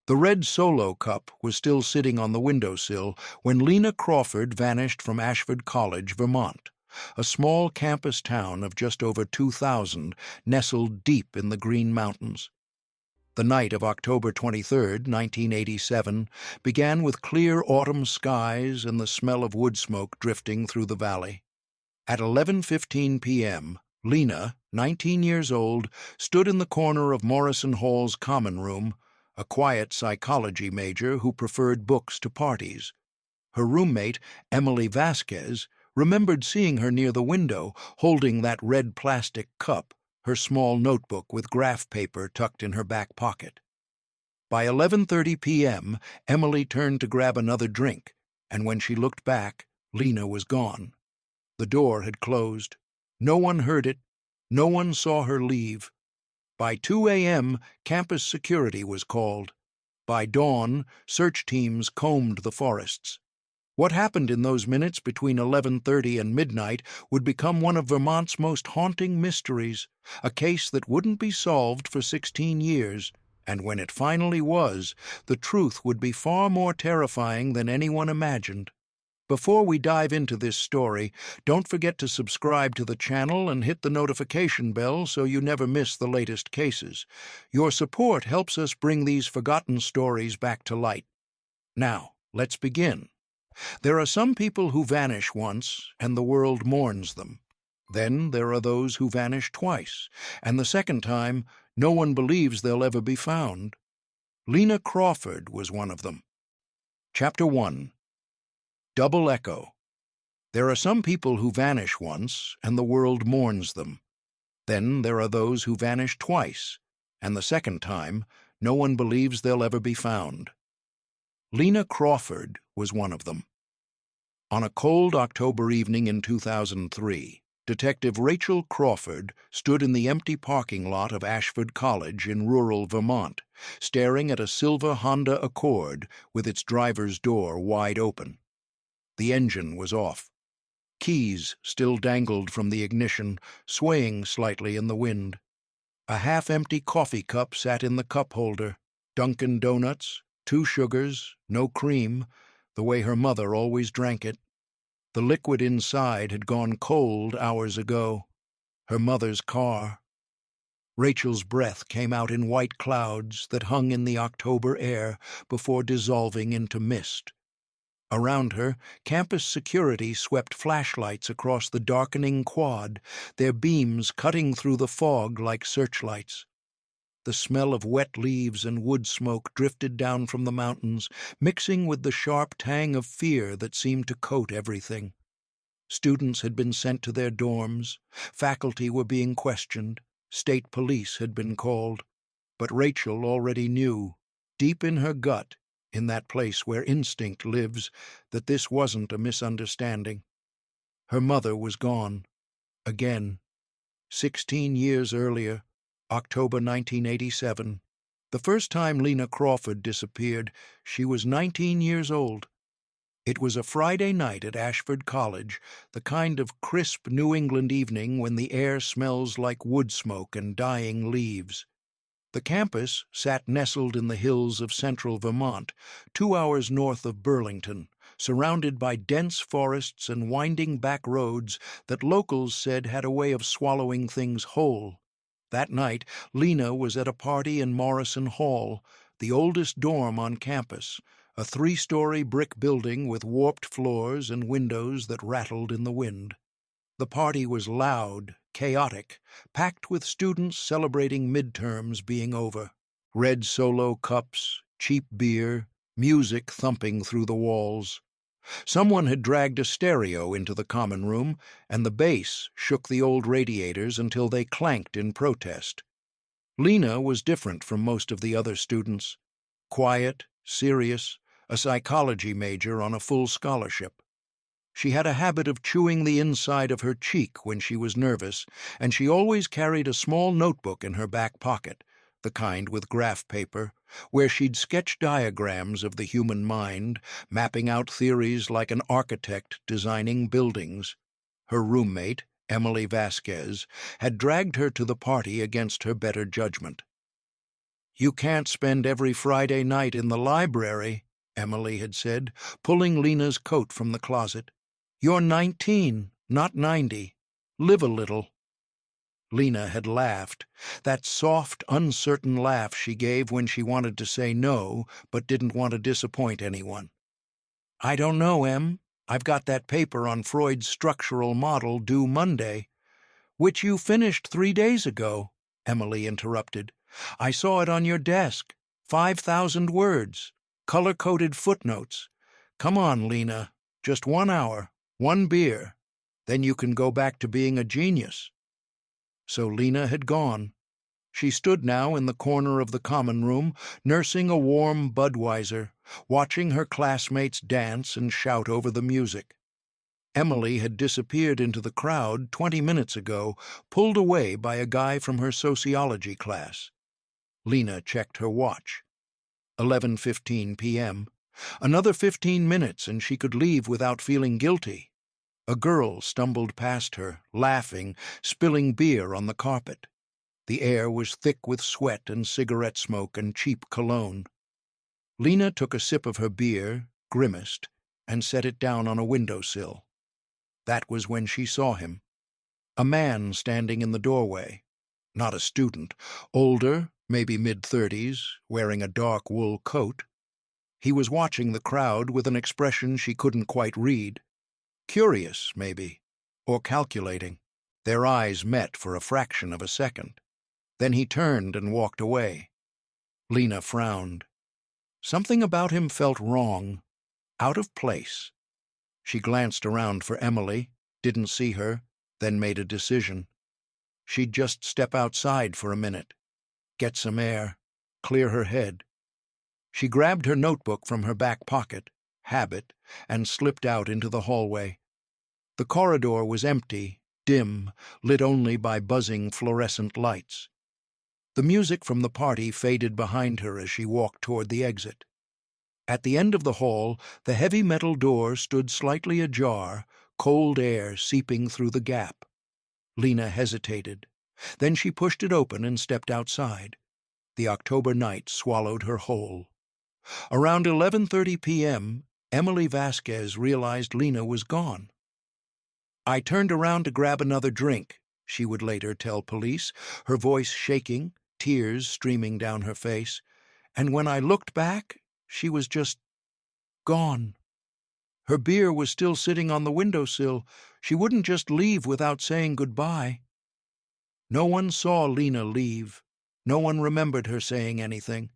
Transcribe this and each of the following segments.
The red Solo cup was still sitting on the windowsill when Lena Crawford vanished from Ashford College, Vermont, a small campus town of just over 2,000 nestled deep in the Green Mountains. The night of October 23, 1987, began with clear autumn skies and the smell of wood smoke drifting through the valley. At 11:15 p.m., Lena, 19 years old, stood in the corner of Morrison Hall's common room, a quiet psychology major who preferred books to parties. Her roommate, Emily Vasquez, remembered seeing her near the window, holding that red plastic cup, her small notebook with graph paper tucked in her back pocket. By 11:30 p.m., Emily turned to grab another drink, and when she looked back, Lena was gone. The door had closed. No one heard it. No one saw her leave. By 2 a.m., campus security was called. By dawn, search teams combed the forests. What happened in those minutes between 11:30 and midnight would become one of Vermont's most haunting mysteries, a case that wouldn't be solved for 16 years, and when it finally was, the truth would be far more terrifying than anyone imagined. Before we dive into this story, don't forget to subscribe to the channel and hit the notification bell so you never miss the latest cases. Your support helps us bring these forgotten stories back to light. Now, let's begin. There are some people who vanish once, and the world mourns them. Then there are those who vanish twice, and the second time, no one believes they'll ever be found. Lena Crawford was one of them. Chapter 1. Double Echo. There are some people who vanish once, and the world mourns them. Then there are those who vanish twice, and the second time, no one believes they'll ever be found. Lena Crawford was one of them. On a cold October evening in 2003, Detective Rachel Crawford stood in the empty parking lot of Ashford College in rural Vermont, staring at a silver Honda Accord with its driver's door wide open. The engine was off. Keys still dangled from the ignition, swaying slightly in the wind. A half-empty coffee cup sat in the cup holder. Dunkin' Donuts, 2 sugars, no cream, the way her mother always drank it. The liquid inside had gone cold hours ago. Her mother's car. Rachel's breath came out in white clouds that hung in the October air before dissolving into mist. Around her, campus security swept flashlights across the darkening quad, their beams cutting through the fog like searchlights. The smell of wet leaves and wood smoke drifted down from the mountains, mixing with the sharp tang of fear that seemed to coat everything. Students had been sent to their dorms, faculty were being questioned, state police had been called. But Rachel already knew, deep in her gut, in that place where instinct lives, that this wasn't a misunderstanding. Her mother was gone. Again. 16 years earlier, October 1987. The first time Lena Crawford disappeared, she was 19 years old. It was a Friday night at Ashford College, the kind of crisp New England evening when the air smells like wood smoke and dying leaves. The campus sat nestled in the hills of central Vermont, 2 hours north of Burlington, surrounded by dense forests and winding back roads that locals said had a way of swallowing things whole. That night, Lena was at a party in Morrison Hall, the oldest dorm on campus, a 3-story brick building with warped floors and windows that rattled in the wind. The party was loud, chaotic, packed with students celebrating midterms being over. Red Solo cups, cheap beer, music thumping through the walls. Someone had dragged a stereo into the common room, and the bass shook the old radiators until they clanked in protest. Lena was different from most of the other students. Quiet, serious, a psychology major on a full scholarship. She had a habit of chewing the inside of her cheek when she was nervous, and she always carried a small notebook in her back pocket, the kind with graph paper, where she'd sketch diagrams of the human mind, mapping out theories like an architect designing buildings. Her roommate, Emily Vasquez, had dragged her to the party against her better judgment. "You can't spend every Friday night in the library," Emily had said, pulling Lena's coat from the closet. "You're 19, not 90. Live a little." Lena had laughed, that soft, uncertain laugh she gave when she wanted to say no but didn't want to disappoint anyone. "I don't know, Em. I've got that paper on Freud's structural model due Monday." "Which you finished 3 days ago," Emily interrupted. "I saw it on your desk. 5,000 words. Color-coded footnotes. Come on, Lena. Just 1 hour. One beer. Then you can go back to being a genius." So Lena had gone. She stood now in the corner of the common room, nursing a warm Budweiser, watching her classmates dance and shout over the music. Emily had disappeared into the crowd 20 minutes ago, pulled away by a guy from her sociology class. Lena checked her watch. 11:15 p.m. Another 15 minutes and she could leave without feeling guilty. A girl stumbled past her, laughing, spilling beer on the carpet. The air was thick with sweat and cigarette smoke and cheap cologne. Lena took a sip of her beer, grimaced, and set it down on a windowsill. That was when she saw him. A man standing in the doorway. Not a student. Older, maybe mid-30s, wearing a dark wool coat. He was watching the crowd with an expression she couldn't quite read. Curious, maybe, or calculating. Their eyes met for a fraction of a second. Then he turned and walked away. Lena frowned. Something about him felt wrong, out of place. She glanced around for Emily, didn't see her, then made a decision. She'd just step outside for a minute, get some air, clear her head. She grabbed her notebook from her back pocket, habit, and slipped out into the hallway. The corridor was empty, dim, lit only by buzzing fluorescent lights. The music from the party faded behind her as she walked toward the exit. At the end of the hall, the heavy metal door stood slightly ajar, cold air seeping through the gap. Lena hesitated. Then she pushed it open and stepped outside. The October night swallowed her whole. Around 11:30 p.m., Emily Vasquez realized Lena was gone. "I turned around to grab another drink," she would later tell police, her voice shaking, tears streaming down her face. "And when I looked back, she was just gone. Her beer was still sitting on the windowsill. She wouldn't just leave without saying goodbye." No one saw Lena leave. No one remembered her saying anything.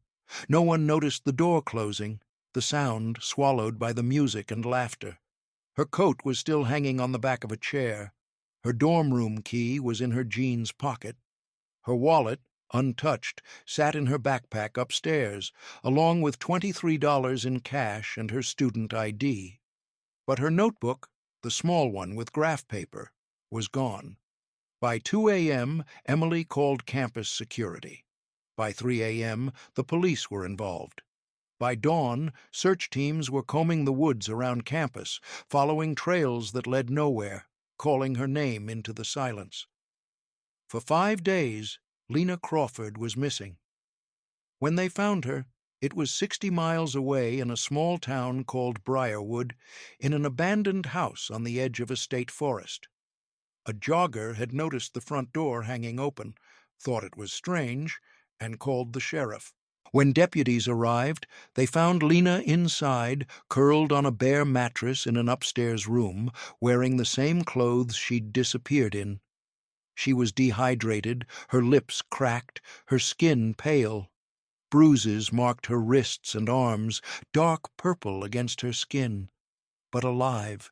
No one noticed the door closing, the sound swallowed by the music and laughter. Her coat was still hanging on the back of a chair. Her dorm room key was in her jeans pocket. Her wallet, untouched, sat in her backpack upstairs, along with $23 in cash and her student ID. But her notebook, the small one with graph paper, was gone. By 2 a.m., Emily called campus security. By 3 a.m., the police were involved. By dawn, search teams were combing the woods around campus, following trails that led nowhere, calling her name into the silence. For 5 days, Lena Crawford was missing. When they found her, it was 60 miles away in a small town called Briarwood, in an abandoned house on the edge of a state forest. A jogger had noticed the front door hanging open, thought it was strange, and called the sheriff. When deputies arrived, they found Lena inside, curled on a bare mattress in an upstairs room, wearing the same clothes she'd disappeared in. She was dehydrated, her lips cracked, her skin pale. Bruises marked her wrists and arms, dark purple against her skin, but alive.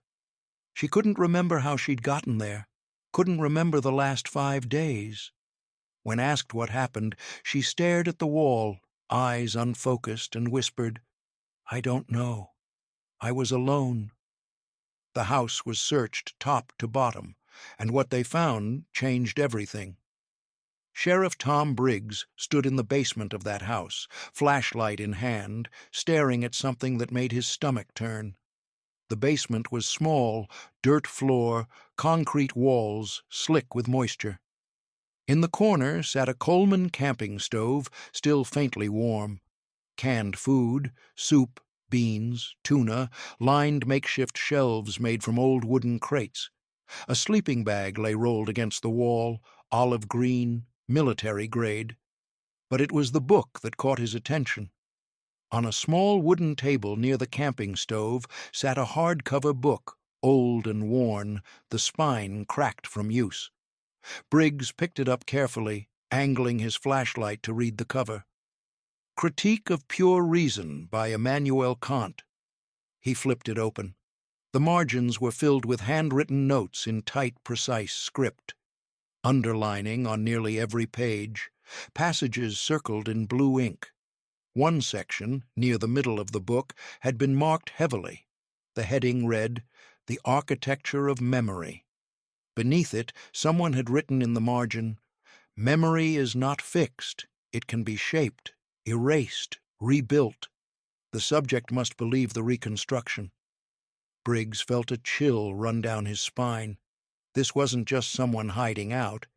She couldn't remember how she'd gotten there, couldn't remember the last 5 days. When asked what happened, she stared at the wall, eyes unfocused, and whispered, "I don't know. I was alone." The house was searched top to bottom, and what they found changed everything. Sheriff Tom Briggs stood in the basement of that house, flashlight in hand, staring at something that made his stomach turn. The basement was small, dirt floor, concrete walls, slick with moisture. In the corner sat a Coleman camping stove, still faintly warm. Canned food, soup, beans, tuna, lined makeshift shelves made from old wooden crates. A sleeping bag lay rolled against the wall, olive green, military grade. But it was the book that caught his attention. On a small wooden table near the camping stove sat a hardcover book, old and worn, the spine cracked from use. Briggs picked it up carefully, angling his flashlight to read the cover. Critique of Pure Reason by Immanuel Kant. He flipped it open. The margins were filled with handwritten notes in tight, precise script. Underlining on nearly every page, passages circled in blue ink. One section, near the middle of the book, had been marked heavily. The heading read, "The Architecture of Memory." Beneath it, someone had written in the margin, "Memory is not fixed. It can be shaped, erased, rebuilt." The subject must believe the reconstruction. Briggs felt a chill run down his spine. This wasn't just someone hiding out.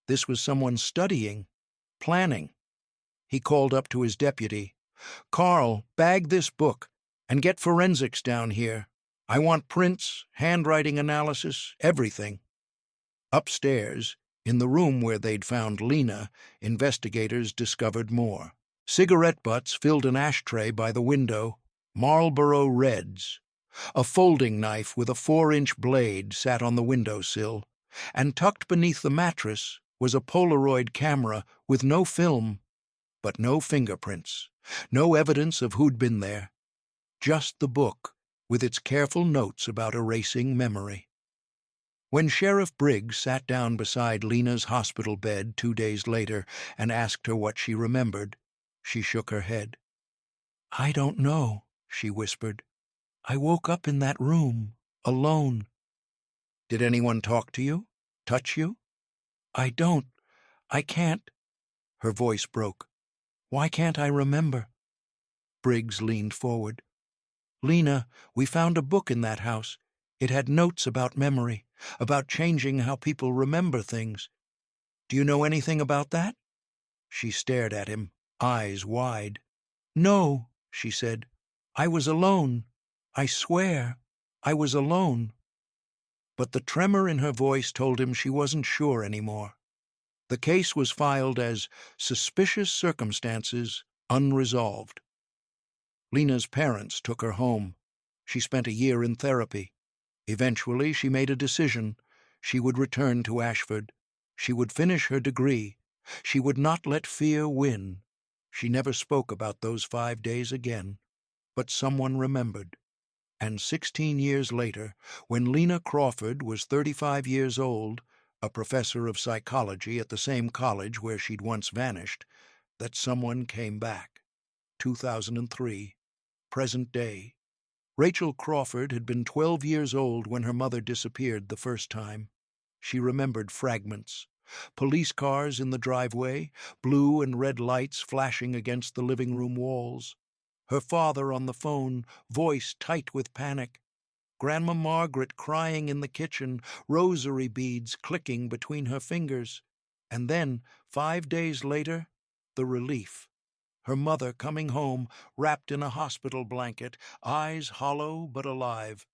This was someone studying, planning. He called up to his deputy. "Carl, bag this book, and get forensics down here. I want prints, handwriting analysis, everything." Upstairs, in the room where they'd found Lena, investigators discovered more. Cigarette butts filled an ashtray by the window, Marlboro Reds. A folding knife with a 4-inch blade sat on the windowsill, and tucked beneath the mattress was a Polaroid camera with no film, but no fingerprints, no evidence of who'd been there. Just the book, with its careful notes about erasing memory. When Sheriff Briggs sat down beside Lena's hospital bed 2 days later and asked her what she remembered, she shook her head. "I don't know," she whispered. "I woke up in that room, alone." "Did anyone talk to you? Touch you?" "I can't." Her voice broke. "Why can't I remember?" Briggs leaned forward. "Lena, we found a book in that house. It had notes about memory, about changing how people remember things. Do you know anything about that?" She stared at him, eyes wide. "No," she said. "I was alone. I swear, I was alone." But the tremor in her voice told him she wasn't sure anymore. The case was filed as suspicious circumstances, unresolved. Lena's parents took her home. She spent a year in therapy. Eventually, she made a decision. She would return to Ashford. She would finish her degree. She would not let fear win. She never spoke about those 5 days again. But someone remembered. And 16 years later, when Lena Crawford was 35 years old, a professor of psychology at the same college where she'd once vanished, that someone came back. 2003, present day. Rachel Crawford had been 12 years old when her mother disappeared the first time. She remembered fragments. Police cars in the driveway, blue and red lights flashing against the living room walls. Her father on the phone, voice tight with panic. Grandma Margaret crying in the kitchen, rosary beads clicking between her fingers. And then, 5 days later, the relief. Her mother coming home, wrapped in a hospital blanket, eyes hollow but alive.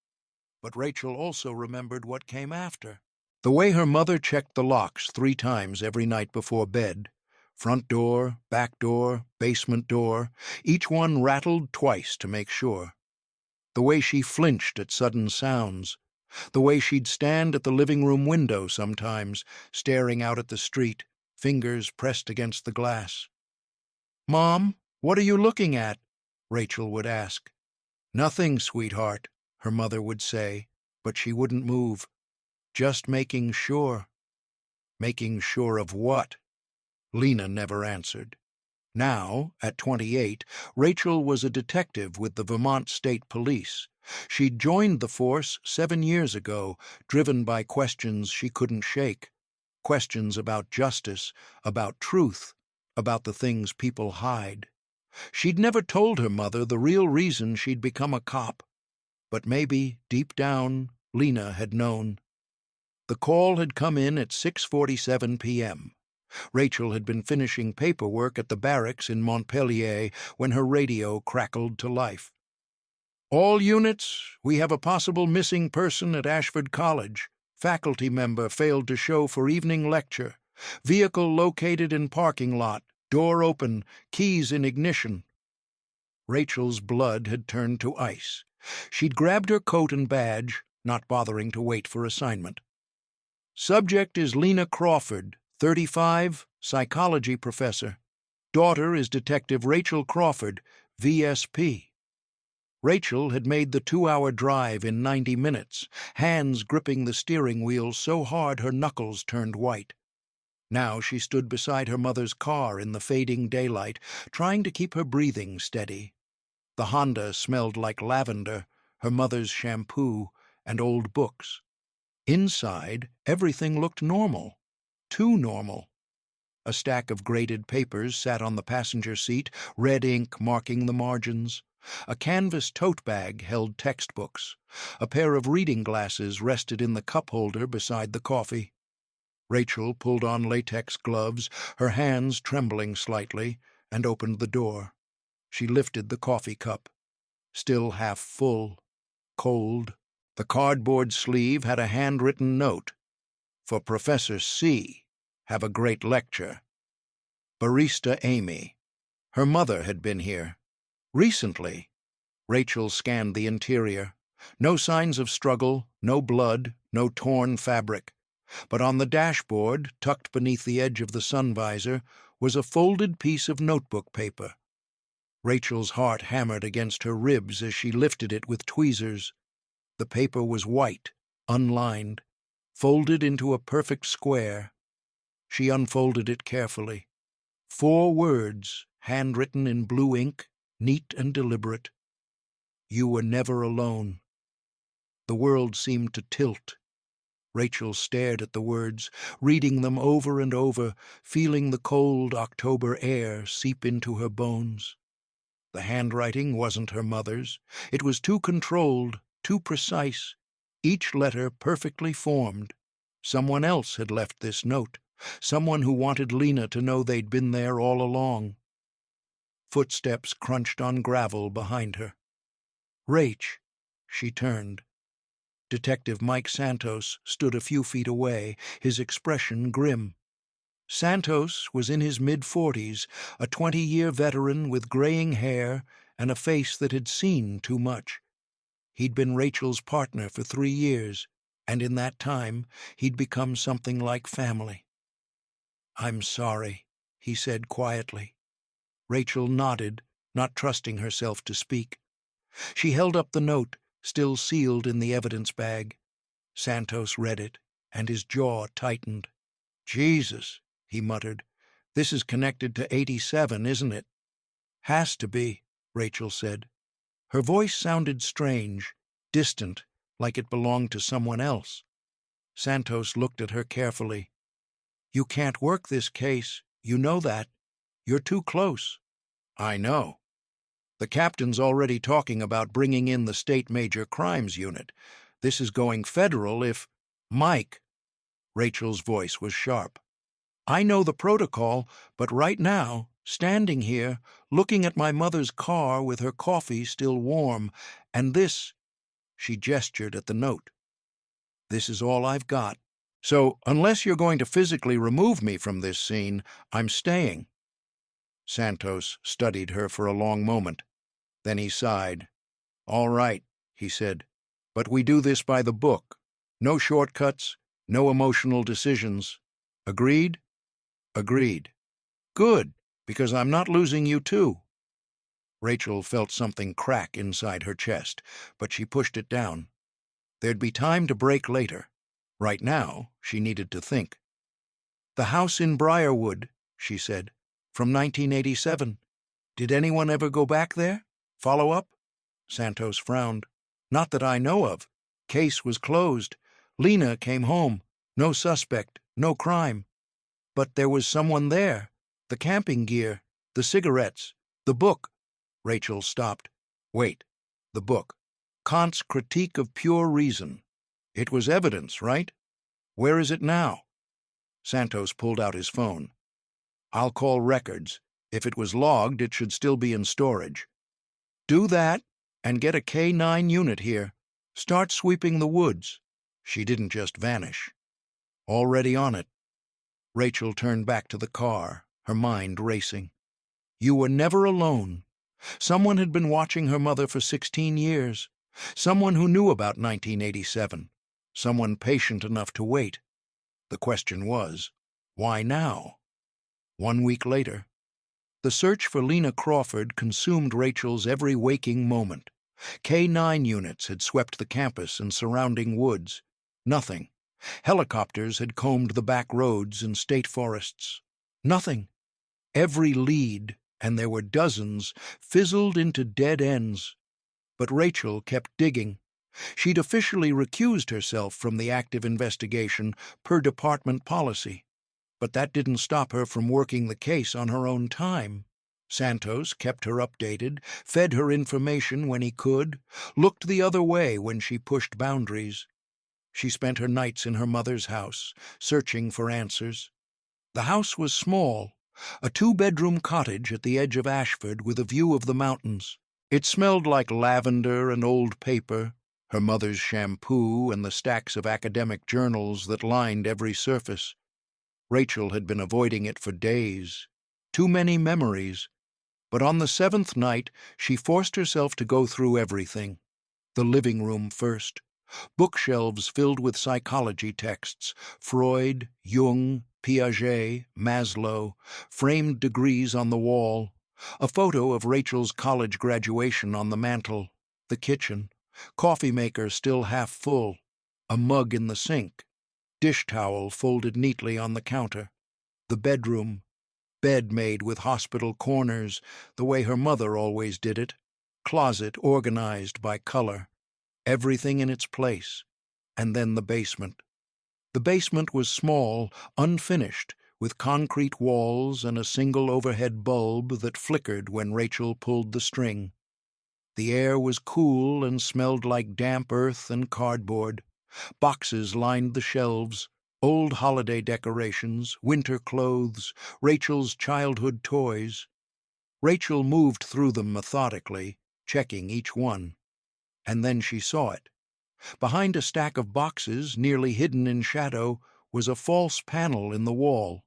But Rachel also remembered what came after. The way her mother checked the locks 3 times every night before bed. Front door, back door, basement door, each one rattled twice to make sure. The way she flinched at sudden sounds. The way she'd stand at the living room window sometimes, staring out at the street, fingers pressed against the glass. "Mom, what are you looking at?" Rachel would ask. "Nothing, sweetheart," her mother would say, but she wouldn't move. "Just making sure." Making sure of what? Lena never answered. Now, at 28, Rachel was a detective with the Vermont State Police. She'd joined the force 7 years ago, driven by questions she couldn't shake. Questions about justice, about truth, about the things people hide. She'd never told her mother the real reason she'd become a cop. But maybe, deep down, Lena had known. The call had come in at 6:47 p.m. Rachel had been finishing paperwork at the barracks in Montpelier when her radio crackled to life. "All units, we have a possible missing person at Ashford College. Faculty member failed to show for evening lecture. Vehicle located in parking lot. Door open. Keys in ignition." Rachel's blood had turned to ice. She'd grabbed her coat and badge, not bothering to wait for assignment. "Subject is Lena Crawford, 35, psychology professor. Daughter is Detective Rachel Crawford, VSP." Rachel had made the 2-hour drive in 90 minutes, hands gripping the steering wheel so hard her knuckles turned white. Now she stood beside her mother's car in the fading daylight, trying to keep her breathing steady. The Honda smelled like lavender, her mother's shampoo, and old books. Inside, everything looked normal. Too normal. A stack of graded papers sat on the passenger seat, red ink marking the margins. A canvas tote bag held textbooks. A pair of reading glasses rested in the cup holder beside the coffee. Rachel pulled on latex gloves, her hands trembling slightly, and opened the door. She lifted the coffee cup. Still half full. Cold. The cardboard sleeve had a handwritten note. "For Professor C. Have a great lecture. Barista Amy." Her mother had been here. Recently. Rachel scanned the interior. No signs of struggle, no blood, no torn fabric. But on the dashboard, tucked beneath the edge of the sun visor, was a folded piece of notebook paper. Rachel's heart hammered against her ribs as she lifted it with tweezers. The paper was white, unlined, folded into a perfect square. She unfolded it carefully. 4 words, handwritten in blue ink, neat and deliberate. "You were never alone." The world seemed to tilt. Rachel stared at the words, reading them over and over, feeling the cold October air seep into her bones. The handwriting wasn't her mother's. It was too controlled, too precise, each letter perfectly formed. Someone else had left this note, someone who wanted Lena to know they'd been there all along. Footsteps crunched on gravel behind her. "Rach." She turned. Detective Mike Santos stood a few feet away, his expression grim. Santos was in his mid-40s, a 20-year veteran with graying hair and a face that had seen too much. He'd been Rachel's partner for 3 years, and in that time he'd become something like family. "I'm sorry," he said quietly. Rachel nodded, not trusting herself to speak. She held up the note, still sealed in the evidence bag. Santos read it, and his jaw tightened. "Jesus," he muttered. "This is connected to 87, isn't it?" "Has to be," Rachel said. Her voice sounded strange, distant, like it belonged to someone else. Santos looked at her carefully. "You can't work this case. You know that. You're too close." "I know. The captain's already talking about bringing in the state major crimes unit. This is going federal if—" "Mike." Rachel's voice was sharp. "I know the protocol, but right now, standing here, looking at my mother's car with her coffee still warm, and this—" she gestured at the note. "This is all I've got. So, unless you're going to physically remove me from this scene, I'm staying." Santos studied her for a long moment. Then he sighed. "All right," he said, "but we do this by the book. No shortcuts, no emotional decisions. Agreed?" "Agreed." "Good, because I'm not losing you too." Rachel felt something crack inside her chest, but she pushed it down. There'd be time to break later. Right now, she needed to think. "The house in Briarwood," she said, "from 1987. Did anyone ever go back there? Follow up?" Santos frowned. "Not that I know of. Case was closed. Lena came home. No suspect, no crime. But there was someone there. The camping gear, the cigarettes, the book." Rachel stopped. "Wait. The book. Kant's Critique of Pure Reason. It was evidence, right? Where is it now?" Santos pulled out his phone. I'll call records. If it was logged, it should still be in storage. Do that, and get a K-9 unit here. Start sweeping the woods. She didn't just vanish. Already on it. Rachel turned back to the car, her mind racing. You were never alone. Someone had been watching her mother for 16 years. Someone who knew about 1987. Someone patient enough to wait. The question was, why now? 1 week later, the search for Lena Crawford consumed Rachel's every waking moment. K-9 units had swept the campus and surrounding woods. Nothing. Helicopters had combed the back roads and state forests. Nothing. Every lead, and there were dozens, fizzled into dead ends. But Rachel kept digging. She'd officially recused herself from the active investigation per department policy. But that didn't stop her from working the case on her own time. Santos kept her updated, fed her information when he could, looked the other way when she pushed boundaries. She spent her nights in her mother's house, searching for answers. The house was small, a 2-bedroom cottage at the edge of Ashford with a view of the mountains. It smelled like lavender and old paper, her mother's shampoo and the stacks of academic journals that lined every surface. Rachel had been avoiding it for days. Too many memories. But on the 7th night, she forced herself to go through everything. The living room first. Bookshelves filled with psychology texts, Freud, Jung, Piaget, Maslow, framed degrees on the wall, a photo of Rachel's college graduation on the mantel, the kitchen, coffee maker still half full, a mug in the sink, dish towel folded neatly on the counter, the bedroom, bed made with hospital corners, the way her mother always did it, closet organized by color, everything in its place, and then the basement. The basement was small, unfinished, with concrete walls and a single overhead bulb that flickered when Rachel pulled the string. The air was cool and smelled like damp earth and cardboard. Boxes lined the shelves, old holiday decorations, winter clothes, Rachel's childhood toys. Rachel moved through them methodically, checking each one. And then she saw it. Behind a stack of boxes, nearly hidden in shadow, was a false panel in the wall.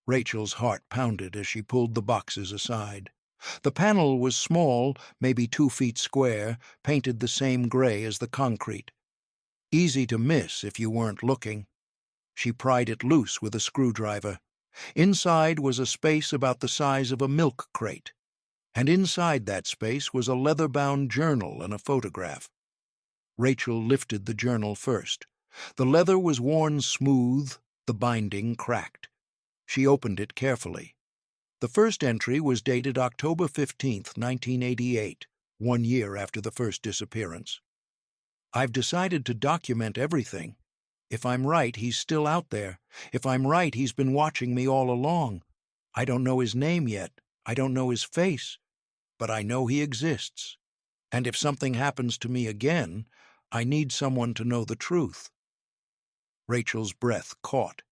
Rachel's heart pounded as she pulled the boxes aside. The panel was small, maybe 2 feet square, painted the same gray as the concrete. Easy to miss if you weren't looking. She pried it loose with a screwdriver. Inside was a space about the size of a milk crate. And inside that space was a leather-bound journal and a photograph. Rachel lifted the journal first. The leather was worn smooth, the binding cracked. She opened it carefully. The first entry was dated October 15th, 1988, 1 year after the first disappearance. I've decided to document everything. If I'm right, he's still out there. If I'm right, he's been watching me all along. I don't know his name yet. I don't know his face. But I know he exists. And if something happens to me again, I need someone to know the truth. Rachel's breath caught.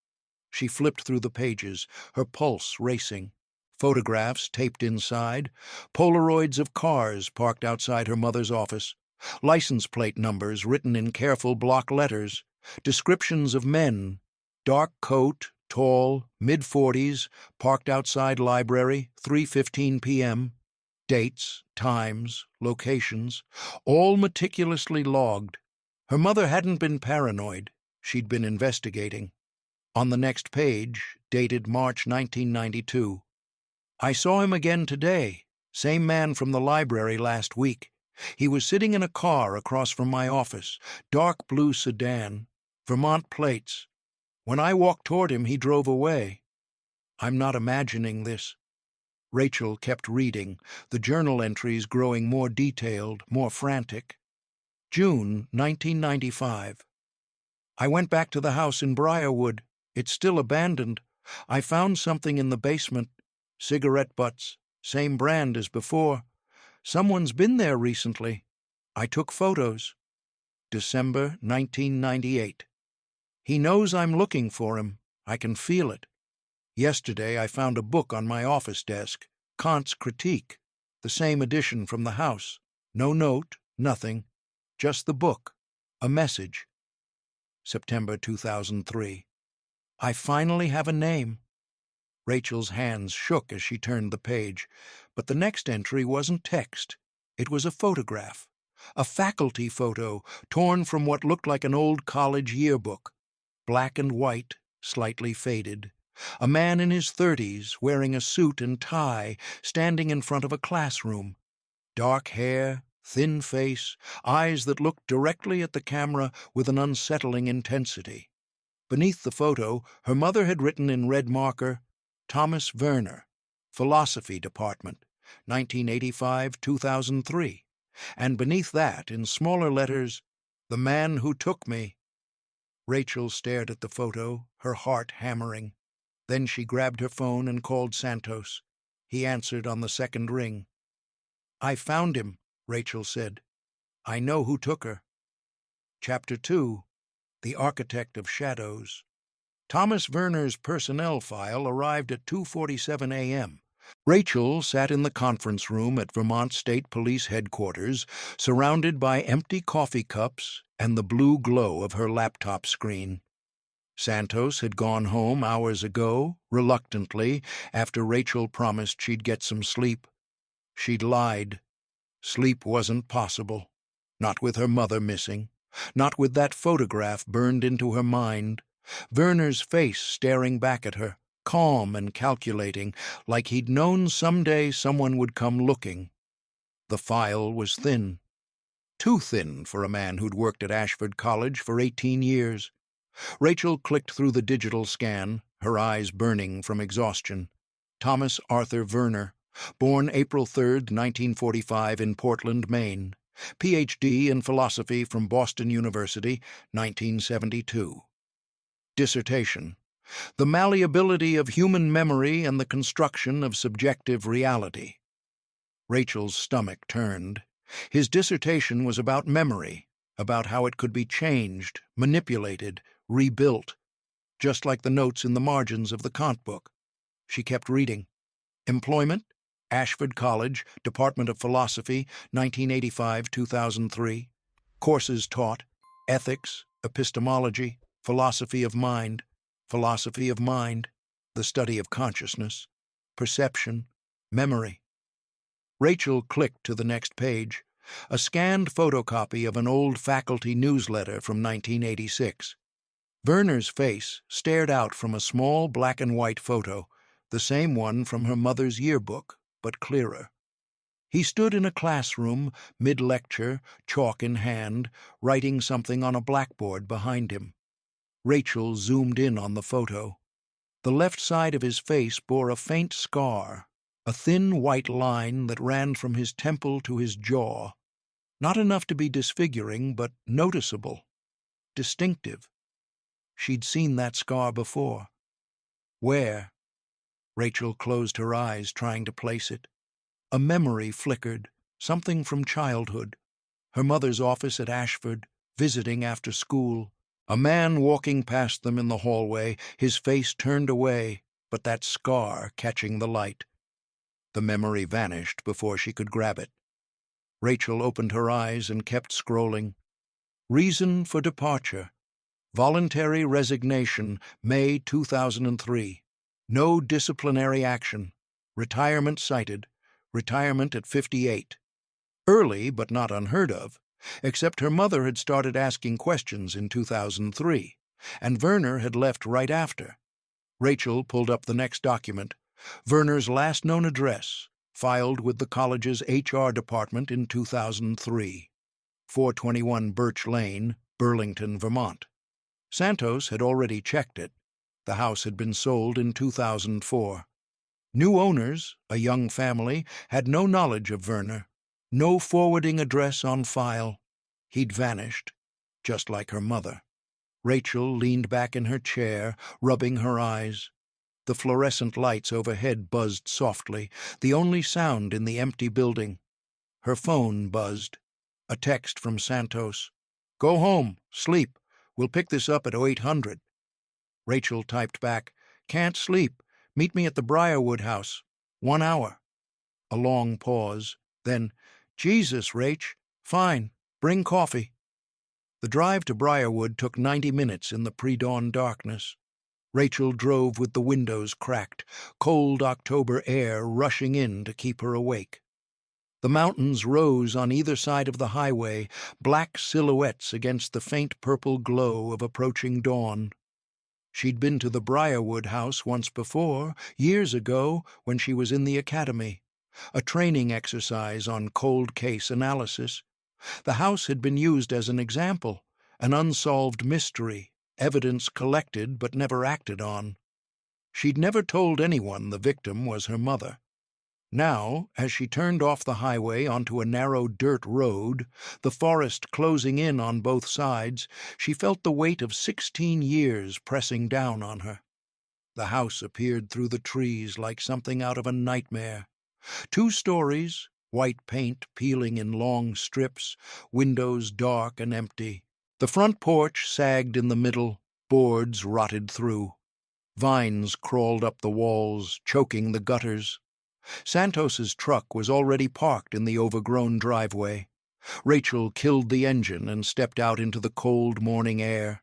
She flipped through the pages, her pulse racing. Photographs taped inside, Polaroids of cars parked outside her mother's office, license plate numbers written in careful block letters, descriptions of men, dark coat, tall, mid-40s, parked outside library, 3:15 p.m., dates, times, locations, all meticulously logged. Her mother hadn't been paranoid. She'd been investigating. On the next page, dated March 1992, I saw him again today, same man from the library last week. He was sitting in a car across from my office, dark blue sedan, Vermont plates. When I walked toward him, he drove away. I'm not imagining this. Rachel kept reading, the journal entries growing more detailed, more frantic. June 1995. I went back to the house in Briarwood. It's still abandoned. I found something in the basement. Cigarette butts, same brand as before. Someone's been there recently. I took photos. December 1998. He knows I'm looking for him. I can feel it. Yesterday I found a book on my office desk, Kant's Critique, the same edition from the house. No note, nothing, just the book, a message. September 2003. I finally have a name. Rachel's hands shook as she turned the page, but the next entry wasn't text. It was a photograph, a faculty photo torn from what looked like an old college yearbook, black and white, slightly faded. A man in his 30s, wearing a suit and tie, standing in front of a classroom. Dark hair, thin face, eyes that looked directly at the camera with an unsettling intensity. Beneath the photo, her mother had written in red marker, Thomas Werner, Philosophy Department, 1985-2003. And beneath that, in smaller letters, The Man Who Took Me. Rachel stared at the photo, her heart hammering. Then she grabbed her phone and called Santos. He answered on the second ring. I found him, Rachel said. I know who took her. Chapter 2. The Architect of Shadows. Thomas Werner's personnel file arrived at 2:47 a.m. Rachel sat in the conference room at Vermont State Police Headquarters, surrounded by empty coffee cups and the blue glow of her laptop screen. Santos had gone home hours ago, reluctantly, after Rachel promised she'd get some sleep. She'd lied. Sleep wasn't possible. Not with her mother missing. Not with that photograph burned into her mind. Werner's face staring back at her, calm and calculating, like he'd known someday someone would come looking. The file was thin. Too thin for a man who'd worked at Ashford College for 18 years. Rachel clicked through the digital scan, her eyes burning from exhaustion. Thomas Arthur Werner, born April 3, 1945 in Portland, Maine. Ph.D. in philosophy from Boston University, 1972. Dissertation: The Malleability of Human Memory and the Construction of Subjective Reality. Rachel's stomach turned. His dissertation was about memory, about how it could be changed, manipulated, rebuilt, just like the notes in the margins of the Kant book. She kept reading. Employment: Ashford College, Department of Philosophy, 1985-2003. Courses taught: Ethics, Epistemology, Philosophy of Mind, the study of consciousness, Perception, Memory. Rachel clicked to the next page, a scanned photocopy of an old faculty newsletter from 1986. Werner's face stared out from a small black-and-white photo, the same one from her mother's yearbook, but clearer. He stood in a classroom, mid-lecture, chalk in hand, writing something on a blackboard behind him. Rachel zoomed in on the photo. The left side of his face bore a faint scar, a thin white line that ran from his temple to his jaw. Not enough to be disfiguring, but noticeable, distinctive. She'd seen that scar before. Where? Rachel closed her eyes, trying to place it. A memory flickered, something from childhood. Her mother's office at Ashford, visiting after school. A man walking past them in the hallway, his face turned away, but that scar catching the light. The memory vanished before she could grab it. Rachel opened her eyes and kept scrolling. Reason for departure. Voluntary resignation, May 2003. No disciplinary action. Retirement cited. Retirement at 58. Early, but not unheard of, except her mother had started asking questions in 2003, and Werner had left right after. Rachel pulled up the next document. Werner's last known address, filed with the college's HR department in 2003. 421 Birch Lane, Burlington, Vermont. Santos had already checked it. The house had been sold in 2004. New owners, a young family, had no knowledge of Werner, no forwarding address on file. He'd vanished, just like her mother. Rachel leaned back in her chair, rubbing her eyes. The fluorescent lights overhead buzzed softly, the only sound in the empty building. Her phone buzzed. A text from Santos. Go home, sleep. We'll pick this up at 0800. Rachel typed back, can't sleep. Meet me at the Briarwood house. 1 hour. A long pause. Then, Jesus, Rach. Fine. Bring coffee. The drive to Briarwood took 90 minutes in the pre-dawn darkness. Rachel drove with the windows cracked, cold October air rushing in to keep her awake. The mountains rose on either side of the highway, black silhouettes against the faint purple glow of approaching dawn. She'd been to the Briarwood house once before, years ago, when she was in the academy, a training exercise on cold case analysis. The house had been used as an example, an unsolved mystery, evidence collected but never acted on. She'd never told anyone the victim was her mother. Now, as she turned off the highway onto a narrow dirt road, the forest closing in on both sides, she felt the weight of 16 years pressing down on her. The house appeared through the trees like something out of a nightmare. 2 stories, white paint peeling in long strips, windows dark and empty. The front porch sagged in the middle, boards rotted through. Vines crawled up the walls, choking the gutters. Santos's truck was already parked in the overgrown driveway. Rachel killed the engine and stepped out into the cold morning air.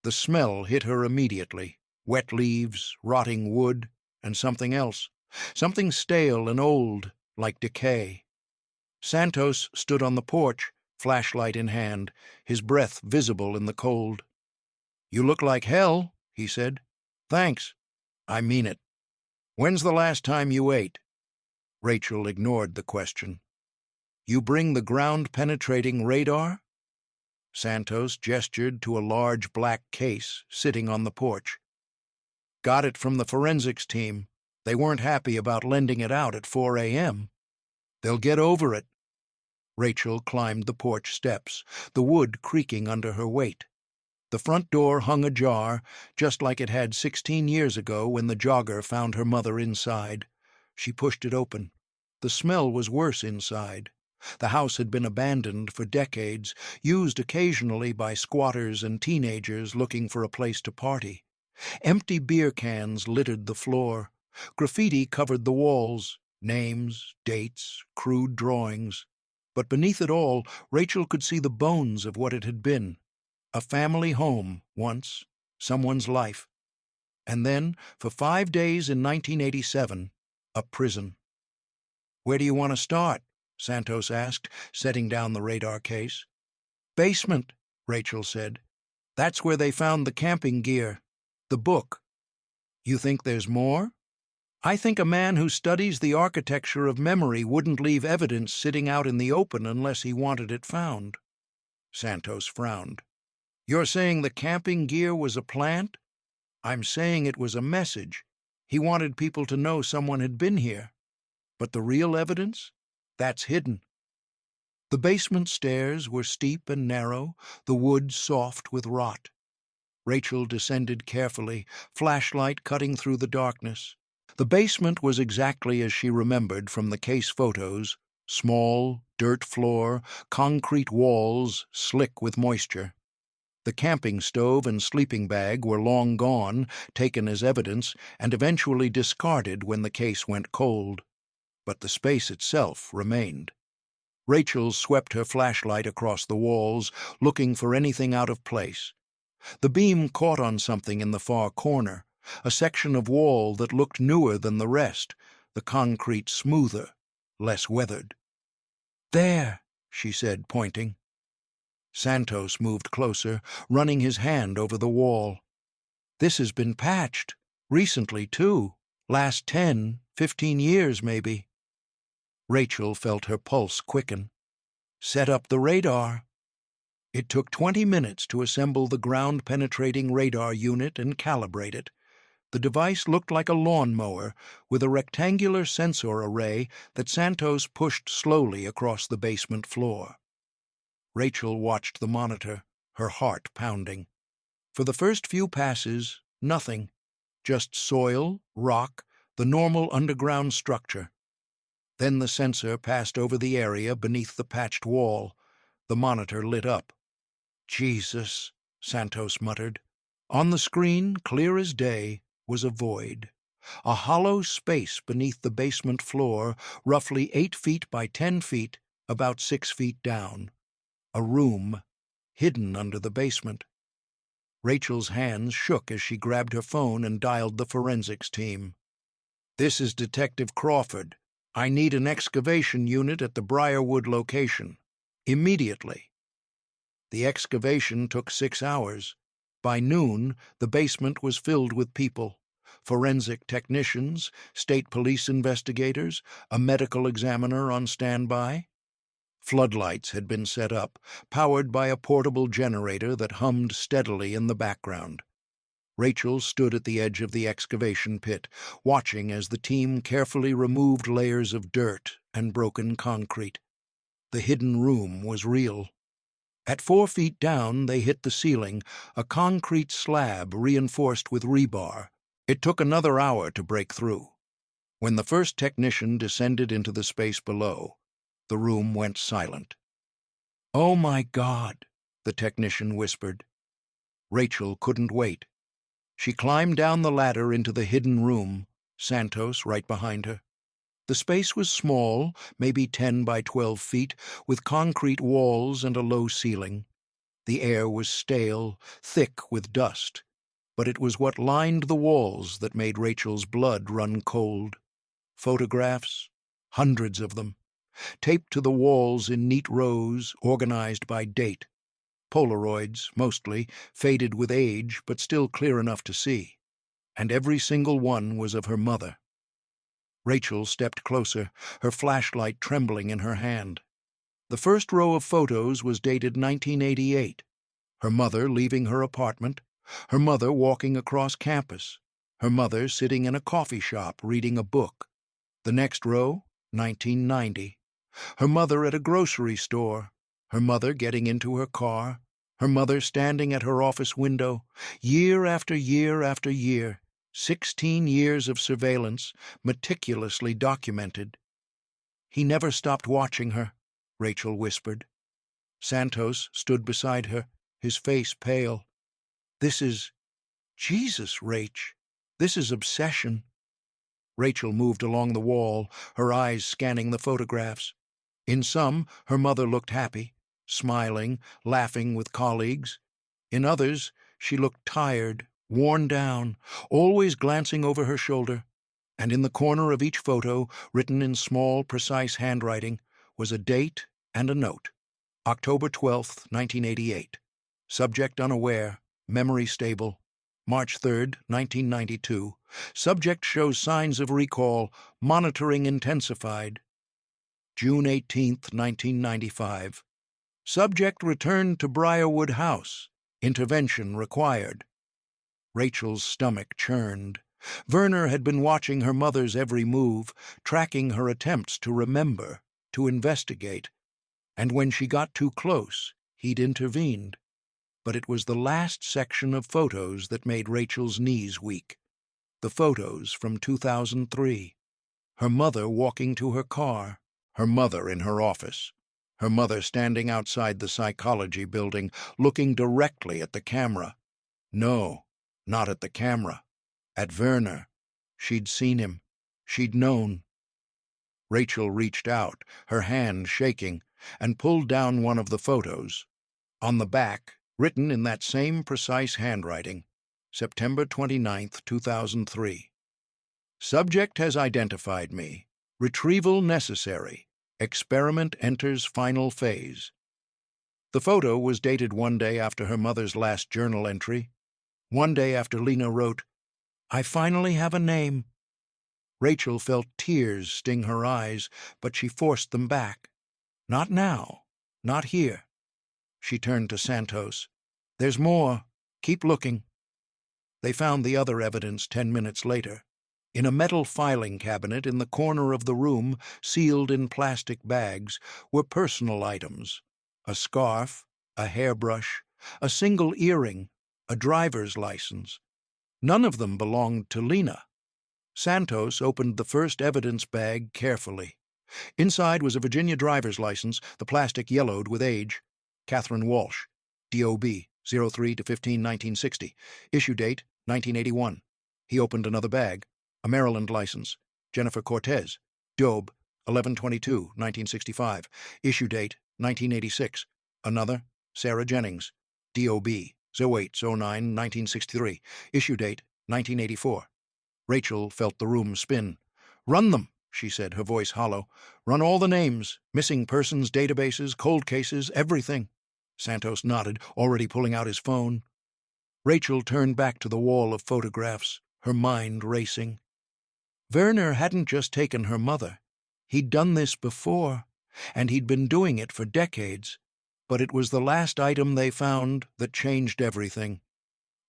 The smell hit her immediately. Wet leaves, rotting wood, and something else. Something stale and old, like decay. Santos stood on the porch, flashlight in hand, his breath visible in the cold. "You look like hell," he said. "Thanks. I mean it. When's the last time you ate?" Rachel ignored the question. "You bring the ground-penetrating radar?" Santos gestured to a large black case sitting on the porch. "Got it from the forensics team. They weren't happy about lending it out at 4 a.m. They'll get over it." Rachel climbed the porch steps, the wood creaking under her weight. The front door hung ajar, just like it had 16 years ago when the jogger found her mother inside. She pushed it open. The smell was worse inside. The house had been abandoned for decades, used occasionally by squatters and teenagers looking for a place to party. Empty beer cans littered the floor. Graffiti covered the walls, names, dates, crude drawings. But beneath it all, Rachel could see the bones of what it had been. A family home, once, someone's life. And then, for 5 days in 1987, a prison. "Where do you want to start?" Santos asked, setting down the radar case. "Basement," Rachel said. "That's where they found the camping gear. The book. You think there's more?" "I think a man who studies the architecture of memory wouldn't leave evidence sitting out in the open unless he wanted it found." Santos frowned. "You're saying the camping gear was a plant?" "I'm saying it was a message. He wanted people to know someone had been here. But the real evidence? That's hidden." The basement stairs were steep and narrow, the wood soft with rot. Rachel descended carefully, flashlight cutting through the darkness. The basement was exactly as she remembered from the case photos: small, dirt floor, concrete walls, slick with moisture. The camping stove and sleeping bag were long gone, taken as evidence, and eventually discarded when the case went cold. But the space itself remained. Rachel swept her flashlight across the walls, looking for anything out of place. The beam caught on something in the far corner, a section of wall that looked newer than the rest, the concrete smoother, less weathered. "There," she said, pointing. Santos moved closer, running his hand over the wall. "This has been patched. Recently, too. Last 10, 15 years, maybe." Rachel felt her pulse quicken. "Set up the radar." It took 20 minutes to assemble the ground-penetrating radar unit and calibrate it. The device looked like a lawnmower, with a rectangular sensor array that Santos pushed slowly across the basement floor. Rachel watched the monitor, her heart pounding. For the first few passes, nothing. Just soil, rock, the normal underground structure. Then the sensor passed over the area beneath the patched wall. The monitor lit up. "Jesus," Santos muttered. On the screen, clear as day, was a void. A hollow space beneath the basement floor, roughly 8 feet by 10 feet, about 6 feet down. A room, hidden under the basement. Rachel's hands shook as she grabbed her phone and dialed the forensics team. "This is Detective Crawford. I need an excavation unit at the Briarwood location. Immediately." The excavation took 6 hours. By noon, the basement was filled with people. Forensic technicians, state police investigators, a medical examiner on standby. Floodlights had been set up, powered by a portable generator that hummed steadily in the background. Rachel stood at the edge of the excavation pit, watching as the team carefully removed layers of dirt and broken concrete. The hidden room was real. At 4 feet down, they hit the ceiling, a concrete slab reinforced with rebar. It took another hour to break through. When the first technician descended into the space below, the room went silent. "Oh, my God," the technician whispered. Rachel couldn't wait. She climbed down the ladder into the hidden room, Santos right behind her. The space was small, maybe 10 by 12 feet, with concrete walls and a low ceiling. The air was stale, thick with dust, but it was what lined the walls that made Rachel's blood run cold. Photographs, hundreds of them, taped to the walls in neat rows, organized by date. Polaroids, mostly, faded with age, but still clear enough to see. And every single one was of her mother. Rachel stepped closer, her flashlight trembling in her hand. The first row of photos was dated 1988. Her mother leaving her apartment, her mother walking across campus, her mother sitting in a coffee shop reading a book. The next row, 1990. Her mother at a grocery store, her mother getting into her car, her mother standing at her office window, year after year after year, 16 years of surveillance, meticulously documented. "He never stopped watching her," Rachel whispered. Santos stood beside her, his face pale. "This is... Jesus, Rach. This is obsession." Rachel moved along the wall, her eyes scanning the photographs. In some, her mother looked happy, smiling, laughing with colleagues. In others, she looked tired, worn down, always glancing over her shoulder. And in the corner of each photo, written in small, precise handwriting, was a date and a note. October 12, 1988. Subject unaware, memory stable. March 3, 1992. Subject shows signs of recall, monitoring intensified. June 18, 1995. Subject returned to Briarwood House. Intervention required. Rachel's stomach churned. Werner had been watching her mother's every move, tracking her attempts to remember, to investigate. And when she got too close, he'd intervened. But it was the last section of photos that made Rachel's knees weak. The photos from 2003. Her mother walking to her car, her mother in her office, her mother standing outside the psychology building, looking directly at the camera. No, not at the camera. At Werner. She'd seen him. She'd known. Rachel reached out, her hand shaking, and pulled down one of the photos. On the back, written in that same precise handwriting, September 29, 2003. Subject has identified me. Retrieval necessary. Experiment enters final phase. The photo was dated one day after her mother's last journal entry, one day after Lena wrote, "I finally have a name." Rachel felt tears sting her eyes, but she forced them back. "Not now. Not here." She turned to Santos. "There's more. Keep looking." They found the other evidence 10 minutes later. In a metal filing cabinet in the corner of the room, sealed in plastic bags, were personal items: a scarf, a hairbrush, a single earring, a driver's license. None of them belonged to Lena. Santos opened the first evidence bag carefully. Inside was a Virginia driver's license, the plastic yellowed with age. Catherine Walsh, D.O.B., 03 to 15-1960. Issue date, 1981. He opened another bag. A Maryland license. Jennifer Cortez. Job, 11/22/1965. Issue date, 1986. Another, Sarah Jennings. DOB, 08/09/1963. Issue date, 1984. Rachel felt the room spin. "Run them," she said, her voice hollow. "Run all the names, missing persons, databases, cold cases, everything." Santos nodded, already pulling out his phone. Rachel turned back to the wall of photographs, her mind racing. Werner hadn't just taken her mother. He'd done this before, and he'd been doing it for decades. But it was the last item they found that changed everything.